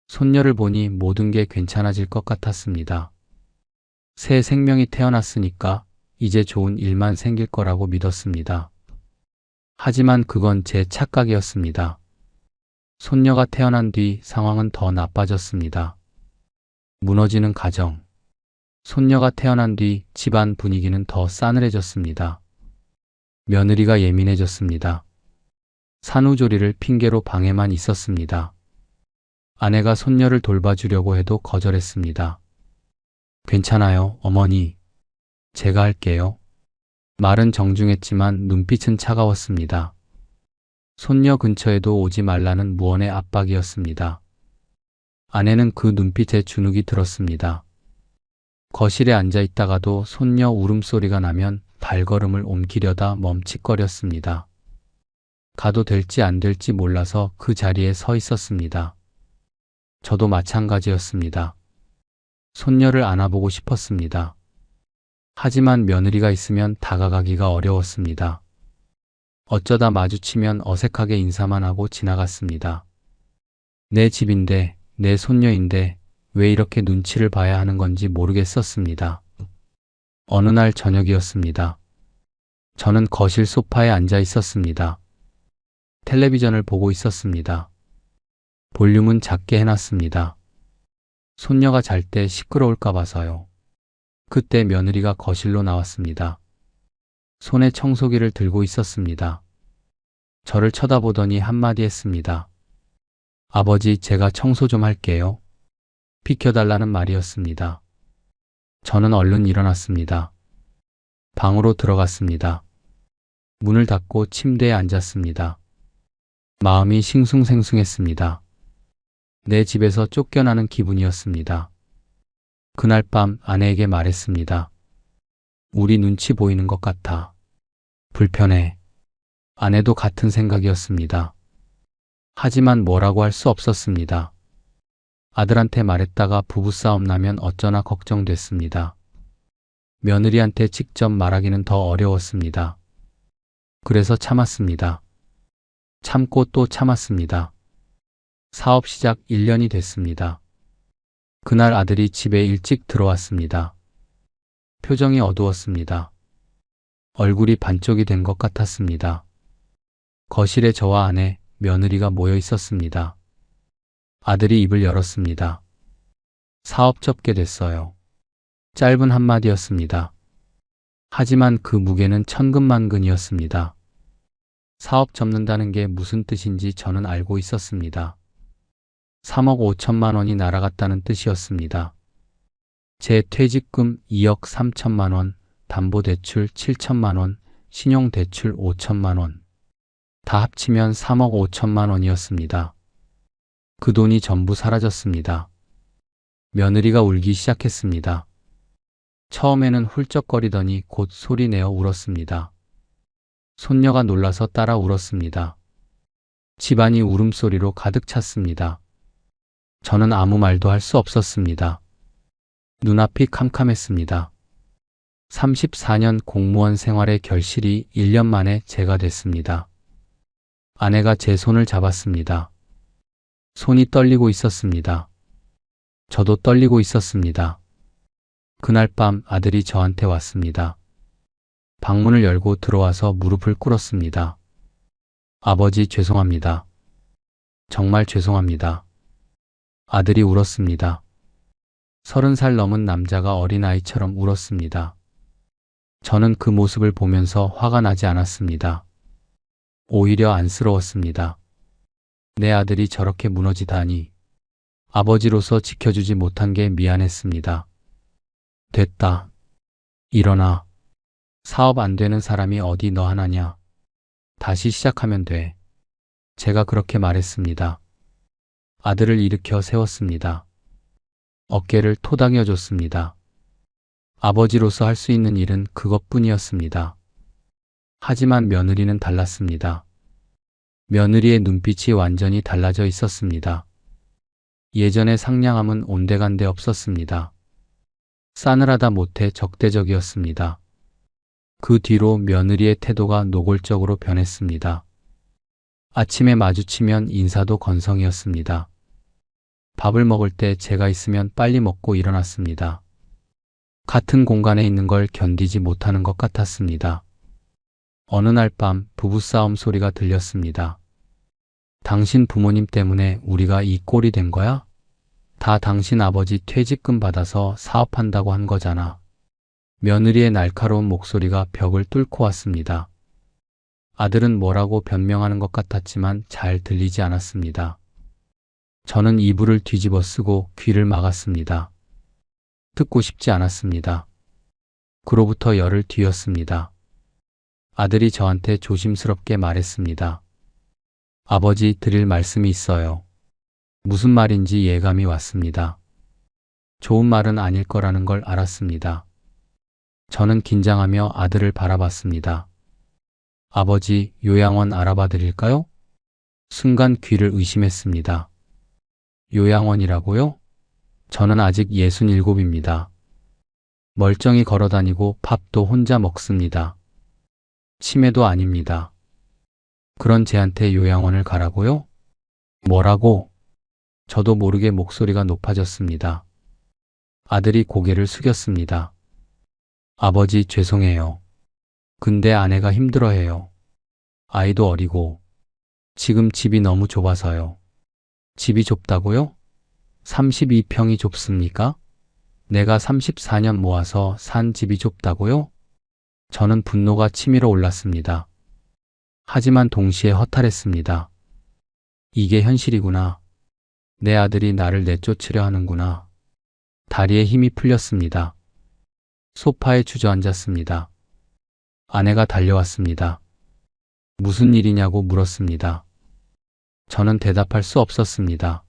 손녀를 보니 모든 게 괜찮아질 것 같았습니다. 새 생명이 태어났으니까 이제 좋은 일만 생길 거라고 믿었습니다. 하지만 그건 제 착각이었습니다. 손녀가 태어난 뒤 상황은 더 나빠졌습니다. 무너지는 가정. 손녀가 태어난 뒤 집안 분위기는 더 싸늘해졌습니다. 며느리가 예민해졌습니다. 산후조리를 핑계로 방에만 있었습니다. 아내가 손녀를 돌봐주려고 해도 거절했습니다. 괜찮아요, 어머니. 제가 할게요. 말은 정중했지만 눈빛은 차가웠습니다. 손녀 근처에도 오지 말라는 무언의 압박이었습니다. 아내는 그 눈빛에 주눅이 들었습니다. 거실에 앉아 있다가도 손녀 울음소리가 나면 발걸음을 옮기려다 멈칫거렸습니다. 가도 될지 안 될지 몰라서 그 자리에 서 있었습니다. 저도 마찬가지였습니다. 손녀를 안아보고 싶었습니다. 하지만 며느리가 있으면 다가가기가 어려웠습니다. 어쩌다 마주치면 어색하게 인사만 하고 지나갔습니다. 내 집인데, 내 손녀인데 왜 이렇게 눈치를 봐야 하는 건지 모르겠었습니다. 어느 날 저녁이었습니다. 저는 거실 소파에 앉아 있었습니다. 텔레비전을 보고 있었습니다. 볼륨은 작게 해놨습니다. 손녀가 잘 때 시끄러울까 봐서요. 그때 며느리가 거실로 나왔습니다. 손에 청소기를 들고 있었습니다. 저를 쳐다보더니 한마디 했습니다. 아버지, 제가 청소 좀 할게요. 비켜달라는 말이었습니다. 저는 얼른 일어났습니다. 방으로 들어갔습니다. 문을 닫고 침대에 앉았습니다. 마음이 싱숭생숭했습니다. 내 집에서 쫓겨나는 기분이었습니다. 그날 밤 아내에게 말했습니다. 우리 눈치 보이는 것 같아. 불편해. 아내도 같은 생각이었습니다. 하지만 뭐라고 할 수 없었습니다. 아들한테 말했다가 부부싸움 나면 어쩌나 걱정됐습니다. 며느리한테 직접 말하기는 더 어려웠습니다. 그래서 참았습니다. 참고 또 참았습니다. 사업 시작 1년이 됐습니다. 그날 아들이 집에 일찍 들어왔습니다. 표정이 어두웠습니다. 얼굴이 반쪽이 된 것 같았습니다. 거실에 저와 아내, 며느리가 모여 있었습니다. 아들이 입을 열었습니다. 사업 접게 됐어요. 짧은 한마디였습니다. 하지만 그 무게는 천근만근이었습니다. 사업 접는다는 게 무슨 뜻인지 저는 알고 있었습니다. 3억 5천만 원이 날아갔다는 뜻이었습니다. 제 퇴직금 2억 3천만 원, 담보대출 7천만 원, 신용대출 5천만 원. 다 합치면 3억 5천만 원이었습니다. 그 돈이 전부 사라졌습니다. 며느리가 울기 시작했습니다. 처음에는 훌쩍거리더니 곧 소리내어 울었습니다. 손녀가 놀라서 따라 울었습니다. 집안이 울음소리로 가득 찼습니다. 저는 아무 말도 할 수 없었습니다. 눈앞이 캄캄했습니다. 34년 공무원 생활의 결실이 1년 만에 제가 됐습니다. 아내가 제 손을 잡았습니다. 손이 떨리고 있었습니다. 저도 떨리고 있었습니다. 그날 밤 아들이 저한테 왔습니다. 방문을 열고 들어와서 무릎을 꿇었습니다. 아버지 죄송합니다. 정말 죄송합니다. 아들이 울었습니다. 30살 넘은 남자가 어린아이처럼 울었습니다. 저는 그 모습을 보면서 화가 나지 않았습니다. 오히려 안쓰러웠습니다. 내 아들이 저렇게 무너지다니. 아버지로서 지켜주지 못한 게 미안했습니다. 됐다. 일어나. 사업 안 되는 사람이 어디 너 하나냐. 다시 시작하면 돼. 제가 그렇게 말했습니다. 아들을 일으켜 세웠습니다. 어깨를 토닥여 줬습니다. 아버지로서 할 수 있는 일은 그것뿐이었습니다. 하지만 며느리는 달랐습니다. 며느리의 눈빛이 완전히 달라져 있었습니다. 예전의 상냥함은 온데간데 없었습니다. 싸늘하다 못해 적대적이었습니다. 그 뒤로 며느리의 태도가 노골적으로 변했습니다. 아침에 마주치면 인사도 건성이었습니다. 밥을 먹을 때 제가 있으면 빨리 먹고 일어났습니다. 같은 공간에 있는 걸 견디지 못하는 것 같았습니다. 어느 날 밤 부부싸움 소리가 들렸습니다. 당신 부모님 때문에 우리가 이 꼴이 된 거야? 다 당신 아버지 퇴직금 받아서 사업한다고 한 거잖아. 며느리의 날카로운 목소리가 벽을 뚫고 왔습니다. 아들은 뭐라고 변명하는 것 같았지만 잘 들리지 않았습니다. 저는 이불을 뒤집어 쓰고 귀를 막았습니다. 듣고 싶지 않았습니다. 그로부터 열흘 뒤였습니다. 아들이 저한테 조심스럽게 말했습니다. 아버지 드릴 말씀이 있어요. 무슨 말인지 예감이 왔습니다. 좋은 말은 아닐 거라는 걸 알았습니다. 저는 긴장하며 아들을 바라봤습니다. 아버지, 요양원 알아봐 드릴까요? 순간 귀를 의심했습니다. 요양원이라고요? 저는 아직 67입니다. 멀쩡히 걸어다니고 밥도 혼자 먹습니다. 치매도 아닙니다. 그런 쟤한테 요양원을 가라고요? 뭐라고? 저도 모르게 목소리가 높아졌습니다. 아들이 고개를 숙였습니다. 아버지 죄송해요. 근데 아내가 힘들어해요. 아이도 어리고 지금 집이 너무 좁아서요. 집이 좁다고요? 32평이 좁습니까? 내가 34년 모아서 산 집이 좁다고요? 저는 분노가 치밀어 올랐습니다. 하지만 동시에 허탈했습니다. 이게 현실이구나. 내 아들이 나를 내쫓으려 하는구나. 다리에 힘이 풀렸습니다. 소파에 주저앉았습니다. 아내가 달려왔습니다. 무슨 일이냐고 물었습니다. 저는 대답할 수 없었습니다.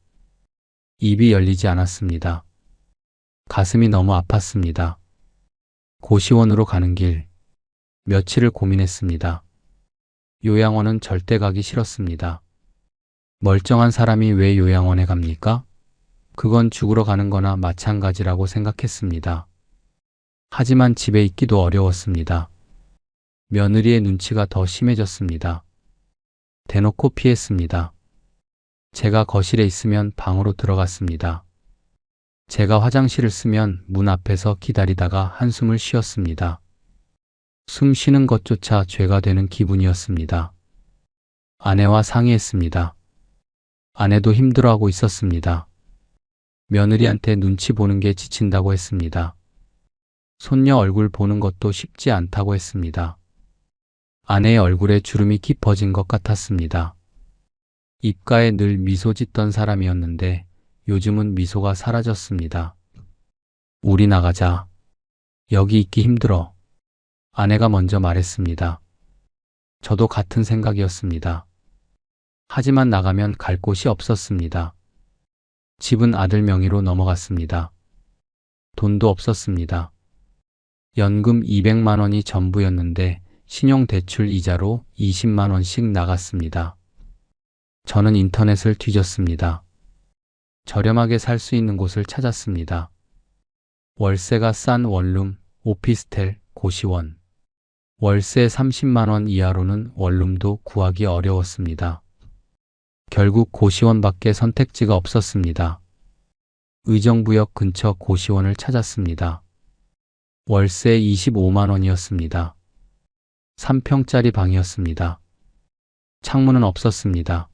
입이 열리지 않았습니다. 가슴이 너무 아팠습니다. 고시원으로 가는 길, 며칠을 고민했습니다. 요양원은 절대 가기 싫었습니다. 멀쩡한 사람이 왜 요양원에 갑니까? 그건 죽으러 가는 거나 마찬가지라고 생각했습니다. 하지만 집에 있기도 어려웠습니다. 며느리의 눈치가 더 심해졌습니다. 대놓고 피했습니다. 제가 거실에 있으면 방으로 들어갔습니다. 제가 화장실을 쓰면 문 앞에서 기다리다가 한숨을 쉬었습니다. 숨 쉬는 것조차 죄가 되는 기분이었습니다. 아내와 상의했습니다. 아내도 힘들어하고 있었습니다. 며느리한테 눈치 보는 게 지친다고 했습니다. 손녀 얼굴 보는 것도 쉽지 않다고 했습니다. 아내의 얼굴에 주름이 깊어진 것 같았습니다. 입가에 늘 미소 짓던 사람이었는데 요즘은 미소가 사라졌습니다. 우리 나가자. 여기 있기 힘들어. 아내가 먼저 말했습니다. 저도 같은 생각이었습니다. 하지만 나가면 갈 곳이 없었습니다. 집은 아들 명의로 넘어갔습니다. 돈도 없었습니다. 연금 200만 원이 전부였는데 신용대출 이자로 20만 원씩 나갔습니다. 저는 인터넷을 뒤졌습니다. 저렴하게 살 수 있는 곳을 찾았습니다. 월세가 싼 원룸, 오피스텔, 고시원. 월세 30만 원 이하로는 원룸도 구하기 어려웠습니다. 결국 고시원밖에 선택지가 없었습니다. 의정부역 근처 고시원을 찾았습니다. 월세 25만 원이었습니다. 3평짜리 방이었습니다. 창문은 없었습니다.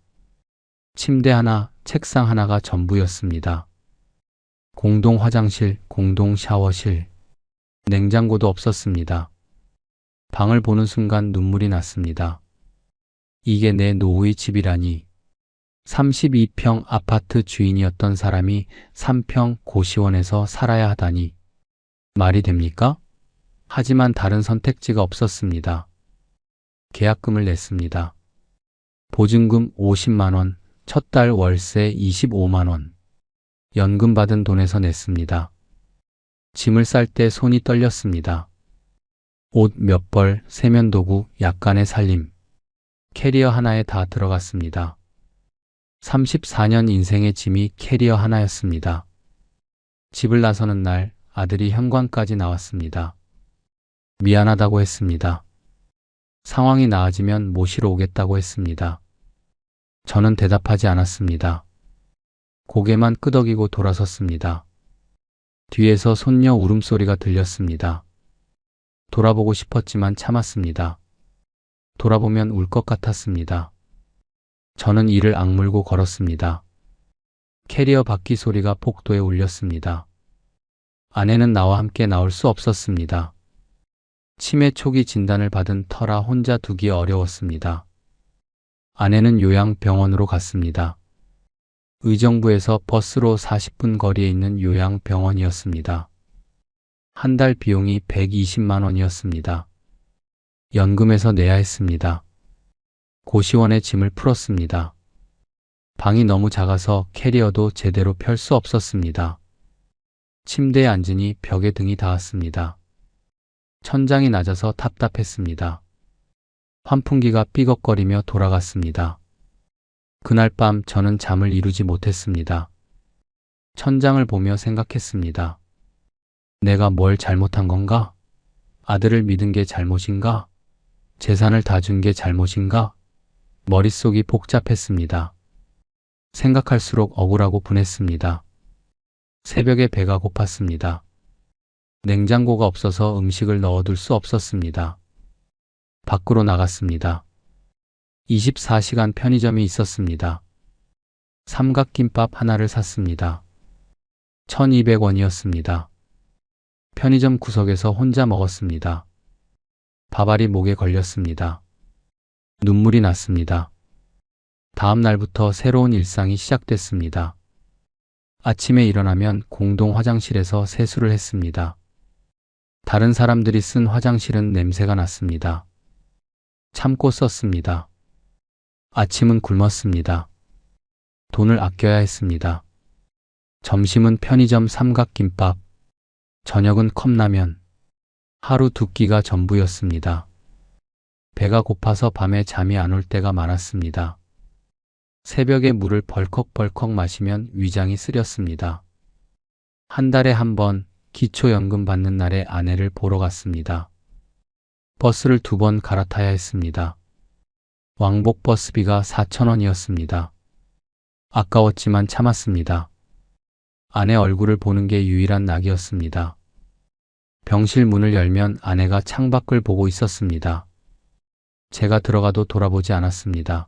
침대 하나, 책상 하나가 전부였습니다. 공동 화장실, 공동 샤워실, 냉장고도 없었습니다. 방을 보는 순간 눈물이 났습니다. 이게 내 노후의 집이라니. 32평 아파트 주인이었던 사람이 3평 고시원에서 살아야 하다니. 말이 됩니까? 하지만 다른 선택지가 없었습니다. 계약금을 냈습니다. 보증금 50만 원, 첫 달 월세 25만 원. 연금 받은 돈에서 냈습니다. 짐을 쌀 때 손이 떨렸습니다. 옷 몇 벌, 세면도구, 약간의 살림. 캐리어 하나에 다 들어갔습니다. 34년 인생의 짐이 캐리어 하나였습니다. 집을 나서는 날 아들이 현관까지 나왔습니다. 미안하다고 했습니다. 상황이 나아지면 모시러 오겠다고 했습니다. 저는 대답하지 않았습니다. 고개만 끄덕이고 돌아섰습니다. 뒤에서 손녀 울음소리가 들렸습니다. 돌아보고 싶었지만 참았습니다. 돌아보면 울 것 같았습니다. 저는 이를 악물고 걸었습니다. 캐리어 바퀴 소리가 복도에 울렸습니다. 아내는 나와 함께 나올 수 없었습니다. 치매 초기 진단을 받은 터라 혼자 두기 어려웠습니다. 아내는 요양병원으로 갔습니다. 의정부에서 버스로 40분 거리에 있는 요양병원이었습니다. 한 달 비용이 120만 원이었습니다. 연금에서 내야 했습니다. 고시원에 짐을 풀었습니다. 방이 너무 작아서 캐리어도 제대로 펼 수 없었습니다. 침대에 앉으니 벽에 등이 닿았습니다. 천장이 낮아서 답답했습니다. 환풍기가 삐걱거리며 돌아갔습니다. 그날 밤 저는 잠을 이루지 못했습니다. 천장을 보며 생각했습니다. 내가 뭘 잘못한 건가? 아들을 믿은 게 잘못인가? 재산을 다 준 게 잘못인가? 머릿속이 복잡했습니다. 생각할수록 억울하고 분했습니다. 새벽에 배가 고팠습니다. 냉장고가 없어서 음식을 넣어둘 수 없었습니다. 밖으로 나갔습니다. 24시간 편의점이 있었습니다. 삼각김밥 하나를 샀습니다. 1200원이었습니다. 편의점 구석에서 혼자 먹었습니다. 밥알이 목에 걸렸습니다. 눈물이 났습니다. 다음 날부터 새로운 일상이 시작됐습니다. 아침에 일어나면 공동 화장실에서 세수를 했습니다. 다른 사람들이 쓴 화장실은 냄새가 났습니다. 참고 썼습니다. 아침은 굶었습니다. 돈을 아껴야 했습니다. 점심은 편의점 삼각김밥, 저녁은 컵라면, 하루 두 끼가 전부였습니다. 배가 고파서 밤에 잠이 안 올 때가 많았습니다. 새벽에 물을 벌컥벌컥 마시면 위장이 쓰렸습니다. 한 달에 한 번 기초연금 받는 날에 아내를 보러 갔습니다. 버스를 2번 갈아타야 했습니다. 왕복 버스비가 4,000원이었습니다. 아까웠지만 참았습니다. 아내 얼굴을 보는 게 유일한 낙이었습니다. 병실 문을 열면 아내가 창밖을 보고 있었습니다. 제가 들어가도 돌아보지 않았습니다.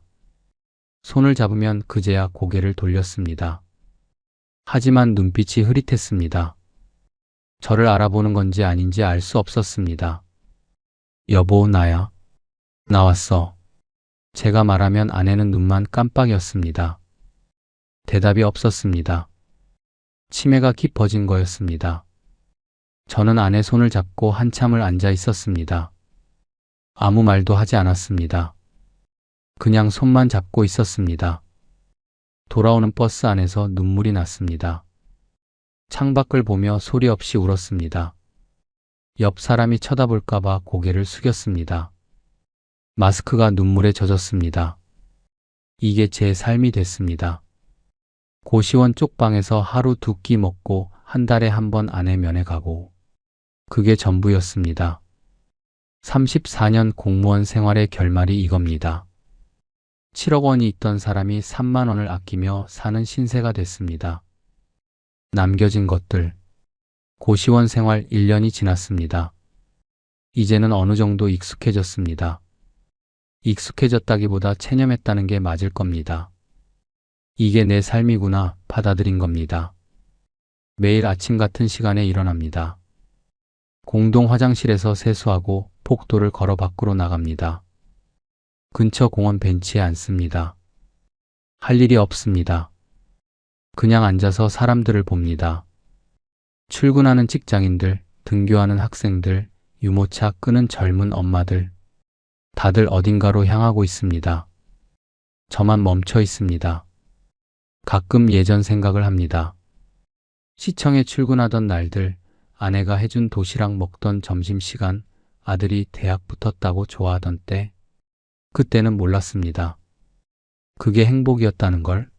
손을 잡으면 그제야 고개를 돌렸습니다. 하지만 눈빛이 흐릿했습니다. 저를 알아보는 건지 아닌지 알 수 없었습니다. 여보, 나야. 나왔어. 제가 말하면 아내는 눈만 깜빡이었습니다. 대답이 없었습니다. 치매가 깊어진 거였습니다. 저는 아내 손을 잡고 한참을 앉아 있었습니다. 아무 말도 하지 않았습니다. 그냥 손만 잡고 있었습니다. 돌아오는 버스 안에서 눈물이 났습니다. 창밖을 보며 소리 없이 울었습니다. 옆 사람이 쳐다볼까봐 고개를 숙였습니다. 마스크가 눈물에 젖었습니다. 이게 제 삶이 됐습니다. 고시원 쪽방에서 하루 두 끼 먹고 한 달에 한 번 아내 면회 가고 그게 전부였습니다. 34년 공무원 생활의 결말이 이겁니다. 7억 원이 있던 사람이 3만 원을 아끼며 사는 신세가 됐습니다. 남겨진 것들. 고시원 생활 1년이 지났습니다. 이제는 어느 정도 익숙해졌습니다. 익숙해졌다기보다 체념했다는 게 맞을 겁니다. 이게 내 삶이구나 받아들인 겁니다. 매일 아침 같은 시간에 일어납니다. 공동 화장실에서 세수하고 복도를 걸어 밖으로 나갑니다. 근처 공원 벤치에 앉습니다. 할 일이 없습니다. 그냥 앉아서 사람들을 봅니다. 출근하는 직장인들, 등교하는 학생들, 유모차 끄는 젊은 엄마들. 다들 어딘가로 향하고 있습니다. 저만 멈춰 있습니다. 가끔 예전 생각을 합니다. 시청에 출근하던 날들, 아내가 해준 도시락 먹던 점심시간, 아들이 대학 붙었다고 좋아하던 때, 그때는 몰랐습니다. 그게 행복이었다는 걸,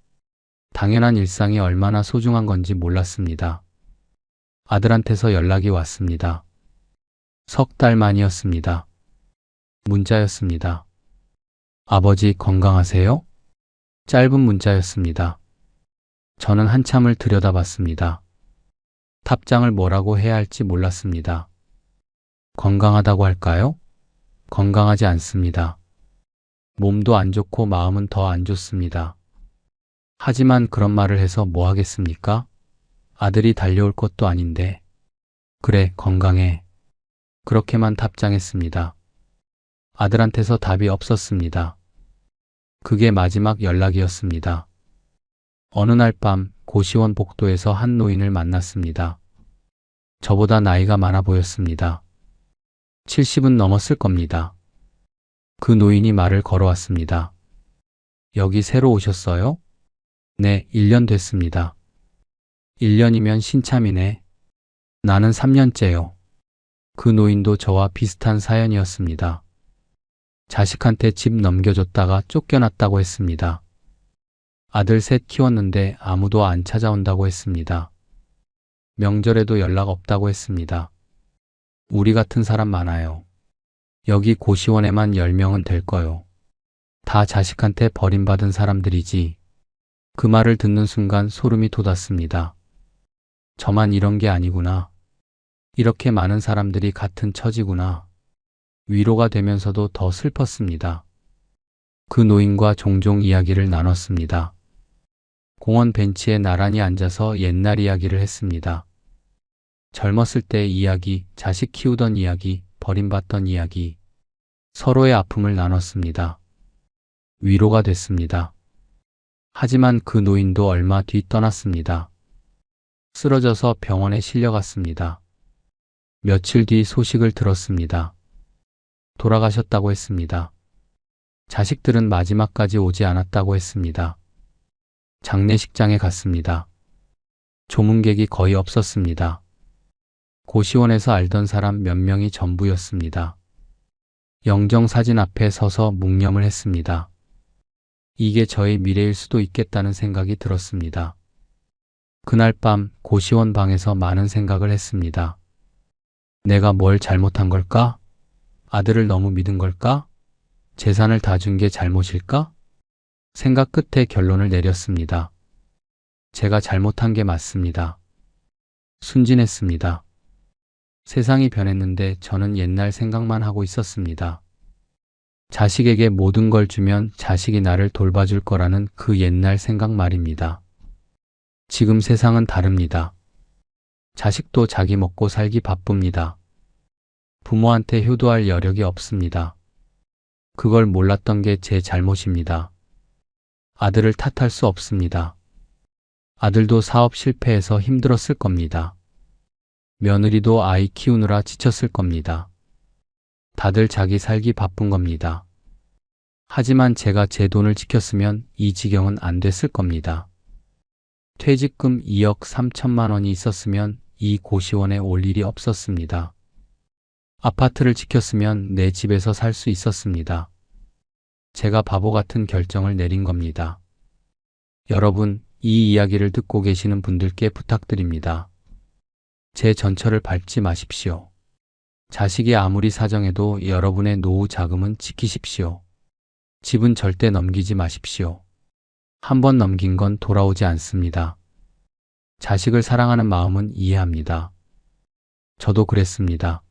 당연한 일상이 얼마나 소중한 건지 몰랐습니다. 아들한테서 연락이 왔습니다. 석 달 만이었습니다. 문자였습니다. 아버지 건강하세요? 짧은 문자였습니다. 저는 한참을 들여다봤습니다. 답장을 뭐라고 해야 할지 몰랐습니다. 건강하다고 할까요? 건강하지 않습니다. 몸도 안 좋고 마음은 더 안 좋습니다. 하지만 그런 말을 해서 뭐 하겠습니까? 아들이 달려올 것도 아닌데. 그래, 건강해. 그렇게만 답장했습니다. 아들한테서 답이 없었습니다. 그게 마지막 연락이었습니다. 어느 날 밤 고시원 복도에서 한 노인을 만났습니다. 저보다 나이가 많아 보였습니다. 70은 넘었을 겁니다. 그 노인이 말을 걸어왔습니다. 여기 새로 오셨어요? 네, 1년 됐습니다. 1년이면 신참이네. 나는 3년째요. 그 노인도 저와 비슷한 사연이었습니다. 자식한테 집 넘겨줬다가 쫓겨났다고 했습니다. 아들 셋 키웠는데 아무도 안 찾아온다고 했습니다. 명절에도 연락 없다고 했습니다. 우리 같은 사람 많아요. 여기 고시원에만 10명은 될 거요. 다 자식한테 버림받은 사람들이지. 그 말을 듣는 순간 소름이 돋았습니다. 저만 이런 게 아니구나. 이렇게 많은 사람들이 같은 처지구나. 위로가 되면서도 더 슬펐습니다. 그 노인과 종종 이야기를 나눴습니다. 공원 벤치에 나란히 앉아서 옛날 이야기를 했습니다. 젊었을 때의 이야기, 자식 키우던 이야기, 버림받던 이야기. 서로의 아픔을 나눴습니다. 위로가 됐습니다. 하지만 그 노인도 얼마 뒤 떠났습니다. 쓰러져서 병원에 실려갔습니다. 며칠 뒤 소식을 들었습니다. 돌아가셨다고 했습니다. 자식들은 마지막까지 오지 않았다고 했습니다. 장례식장에 갔습니다. 조문객이 거의 없었습니다. 고시원에서 알던 사람 몇 명이 전부였습니다. 영정사진 앞에 서서 묵념을 했습니다. 이게 저의 미래일 수도 있겠다는 생각이 들었습니다. 그날 밤 고시원 방에서 많은 생각을 했습니다. 내가 뭘 잘못한 걸까? 아들을 너무 믿은 걸까? 재산을 다 준 게 잘못일까? 생각 끝에 결론을 내렸습니다. 제가 잘못한 게 맞습니다. 순진했습니다. 세상이 변했는데 저는 옛날 생각만 하고 있었습니다. 자식에게 모든 걸 주면 자식이 나를 돌봐줄 거라는 그 옛날 생각 말입니다. 지금 세상은 다릅니다. 자식도 자기 먹고 살기 바쁩니다. 부모한테 효도할 여력이 없습니다. 그걸 몰랐던 게 제 잘못입니다. 아들을 탓할 수 없습니다. 아들도 사업 실패해서 힘들었을 겁니다. 며느리도 아이 키우느라 지쳤을 겁니다. 다들 자기 살기 바쁜 겁니다. 하지만 제가 제 돈을 지켰으면 이 지경은 안 됐을 겁니다. 퇴직금 2억 3천만 원이 있었으면 이 고시원에 올 일이 없었습니다. 아파트를 지켰으면 내 집에서 살 수 있었습니다. 제가 바보 같은 결정을 내린 겁니다. 여러분, 이 이야기를 듣고 계시는 분들께 부탁드립니다. 제 전철을 밟지 마십시오. 자식이 아무리 사정해도 여러분의 노후 자금은 지키십시오. 집은 절대 넘기지 마십시오. 한번 넘긴 건 돌아오지 않습니다. 자식을 사랑하는 마음은 이해합니다. 저도 그랬습니다.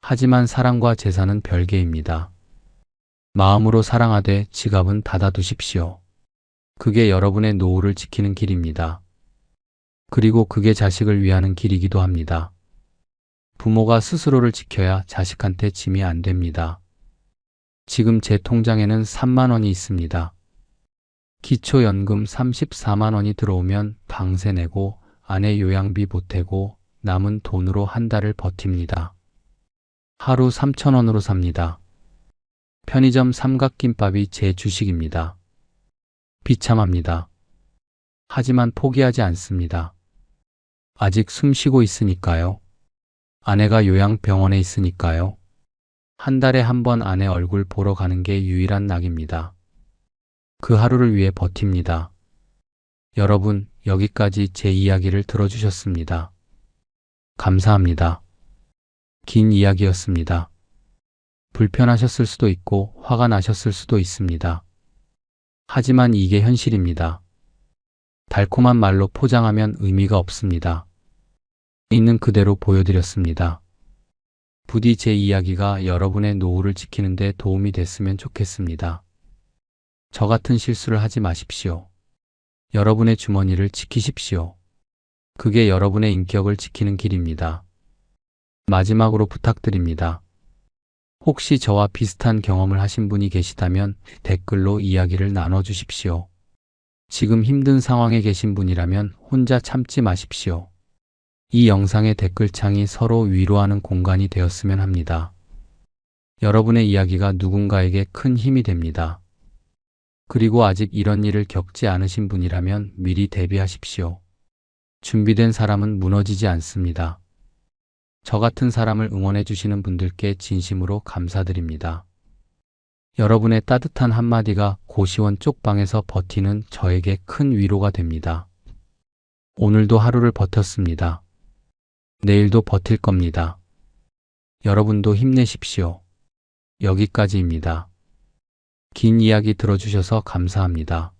하지만 사랑과 재산은 별개입니다. 마음으로 사랑하되 지갑은 닫아두십시오. 그게 여러분의 노후를 지키는 길입니다. 그리고 그게 자식을 위하는 길이기도 합니다. 부모가 스스로를 지켜야 자식한테 짐이 안 됩니다. 지금 제 통장에는 3만 원이 있습니다. 기초연금 34만 원이 들어오면 방세 내고 아내 요양비 보태고 남은 돈으로 한 달을 버팁니다. 하루 3천 원으로 삽니다. 편의점 삼각김밥이 제 주식입니다. 비참합니다. 하지만 포기하지 않습니다. 아직 숨 쉬고 있으니까요. 아내가 요양병원에 있으니까요. 한 달에 한 번 아내 얼굴 보러 가는 게 유일한 낙입니다. 그 하루를 위해 버팁니다. 여러분, 여기까지 제 이야기를 들어주셨습니다. 감사합니다. 긴 이야기였습니다. 불편하셨을 수도 있고 화가 나셨을 수도 있습니다. 하지만 이게 현실입니다. 달콤한 말로 포장하면 의미가 없습니다. 있는 그대로 보여드렸습니다. 부디 제 이야기가 여러분의 노후를 지키는 데 도움이 됐으면 좋겠습니다. 저 같은 실수를 하지 마십시오. 여러분의 주머니를 지키십시오. 그게 여러분의 인격을 지키는 길입니다. 마지막으로 부탁드립니다. 혹시 저와 비슷한 경험을 하신 분이 계시다면 댓글로 이야기를 나눠주십시오. 지금 힘든 상황에 계신 분이라면 혼자 참지 마십시오. 이 영상의 댓글창이 서로 위로하는 공간이 되었으면 합니다. 여러분의 이야기가 누군가에게 큰 힘이 됩니다. 그리고 아직 이런 일을 겪지 않으신 분이라면 미리 대비하십시오. 준비된 사람은 무너지지 않습니다. 저 같은 사람을 응원해 주시는 분들께 진심으로 감사드립니다. 여러분의 따뜻한 한마디가 고시원 쪽방에서 버티는 저에게 큰 위로가 됩니다. 오늘도 하루를 버텼습니다. 내일도 버틸 겁니다. 여러분도 힘내십시오. 여기까지입니다. 긴 이야기 들어주셔서 감사합니다.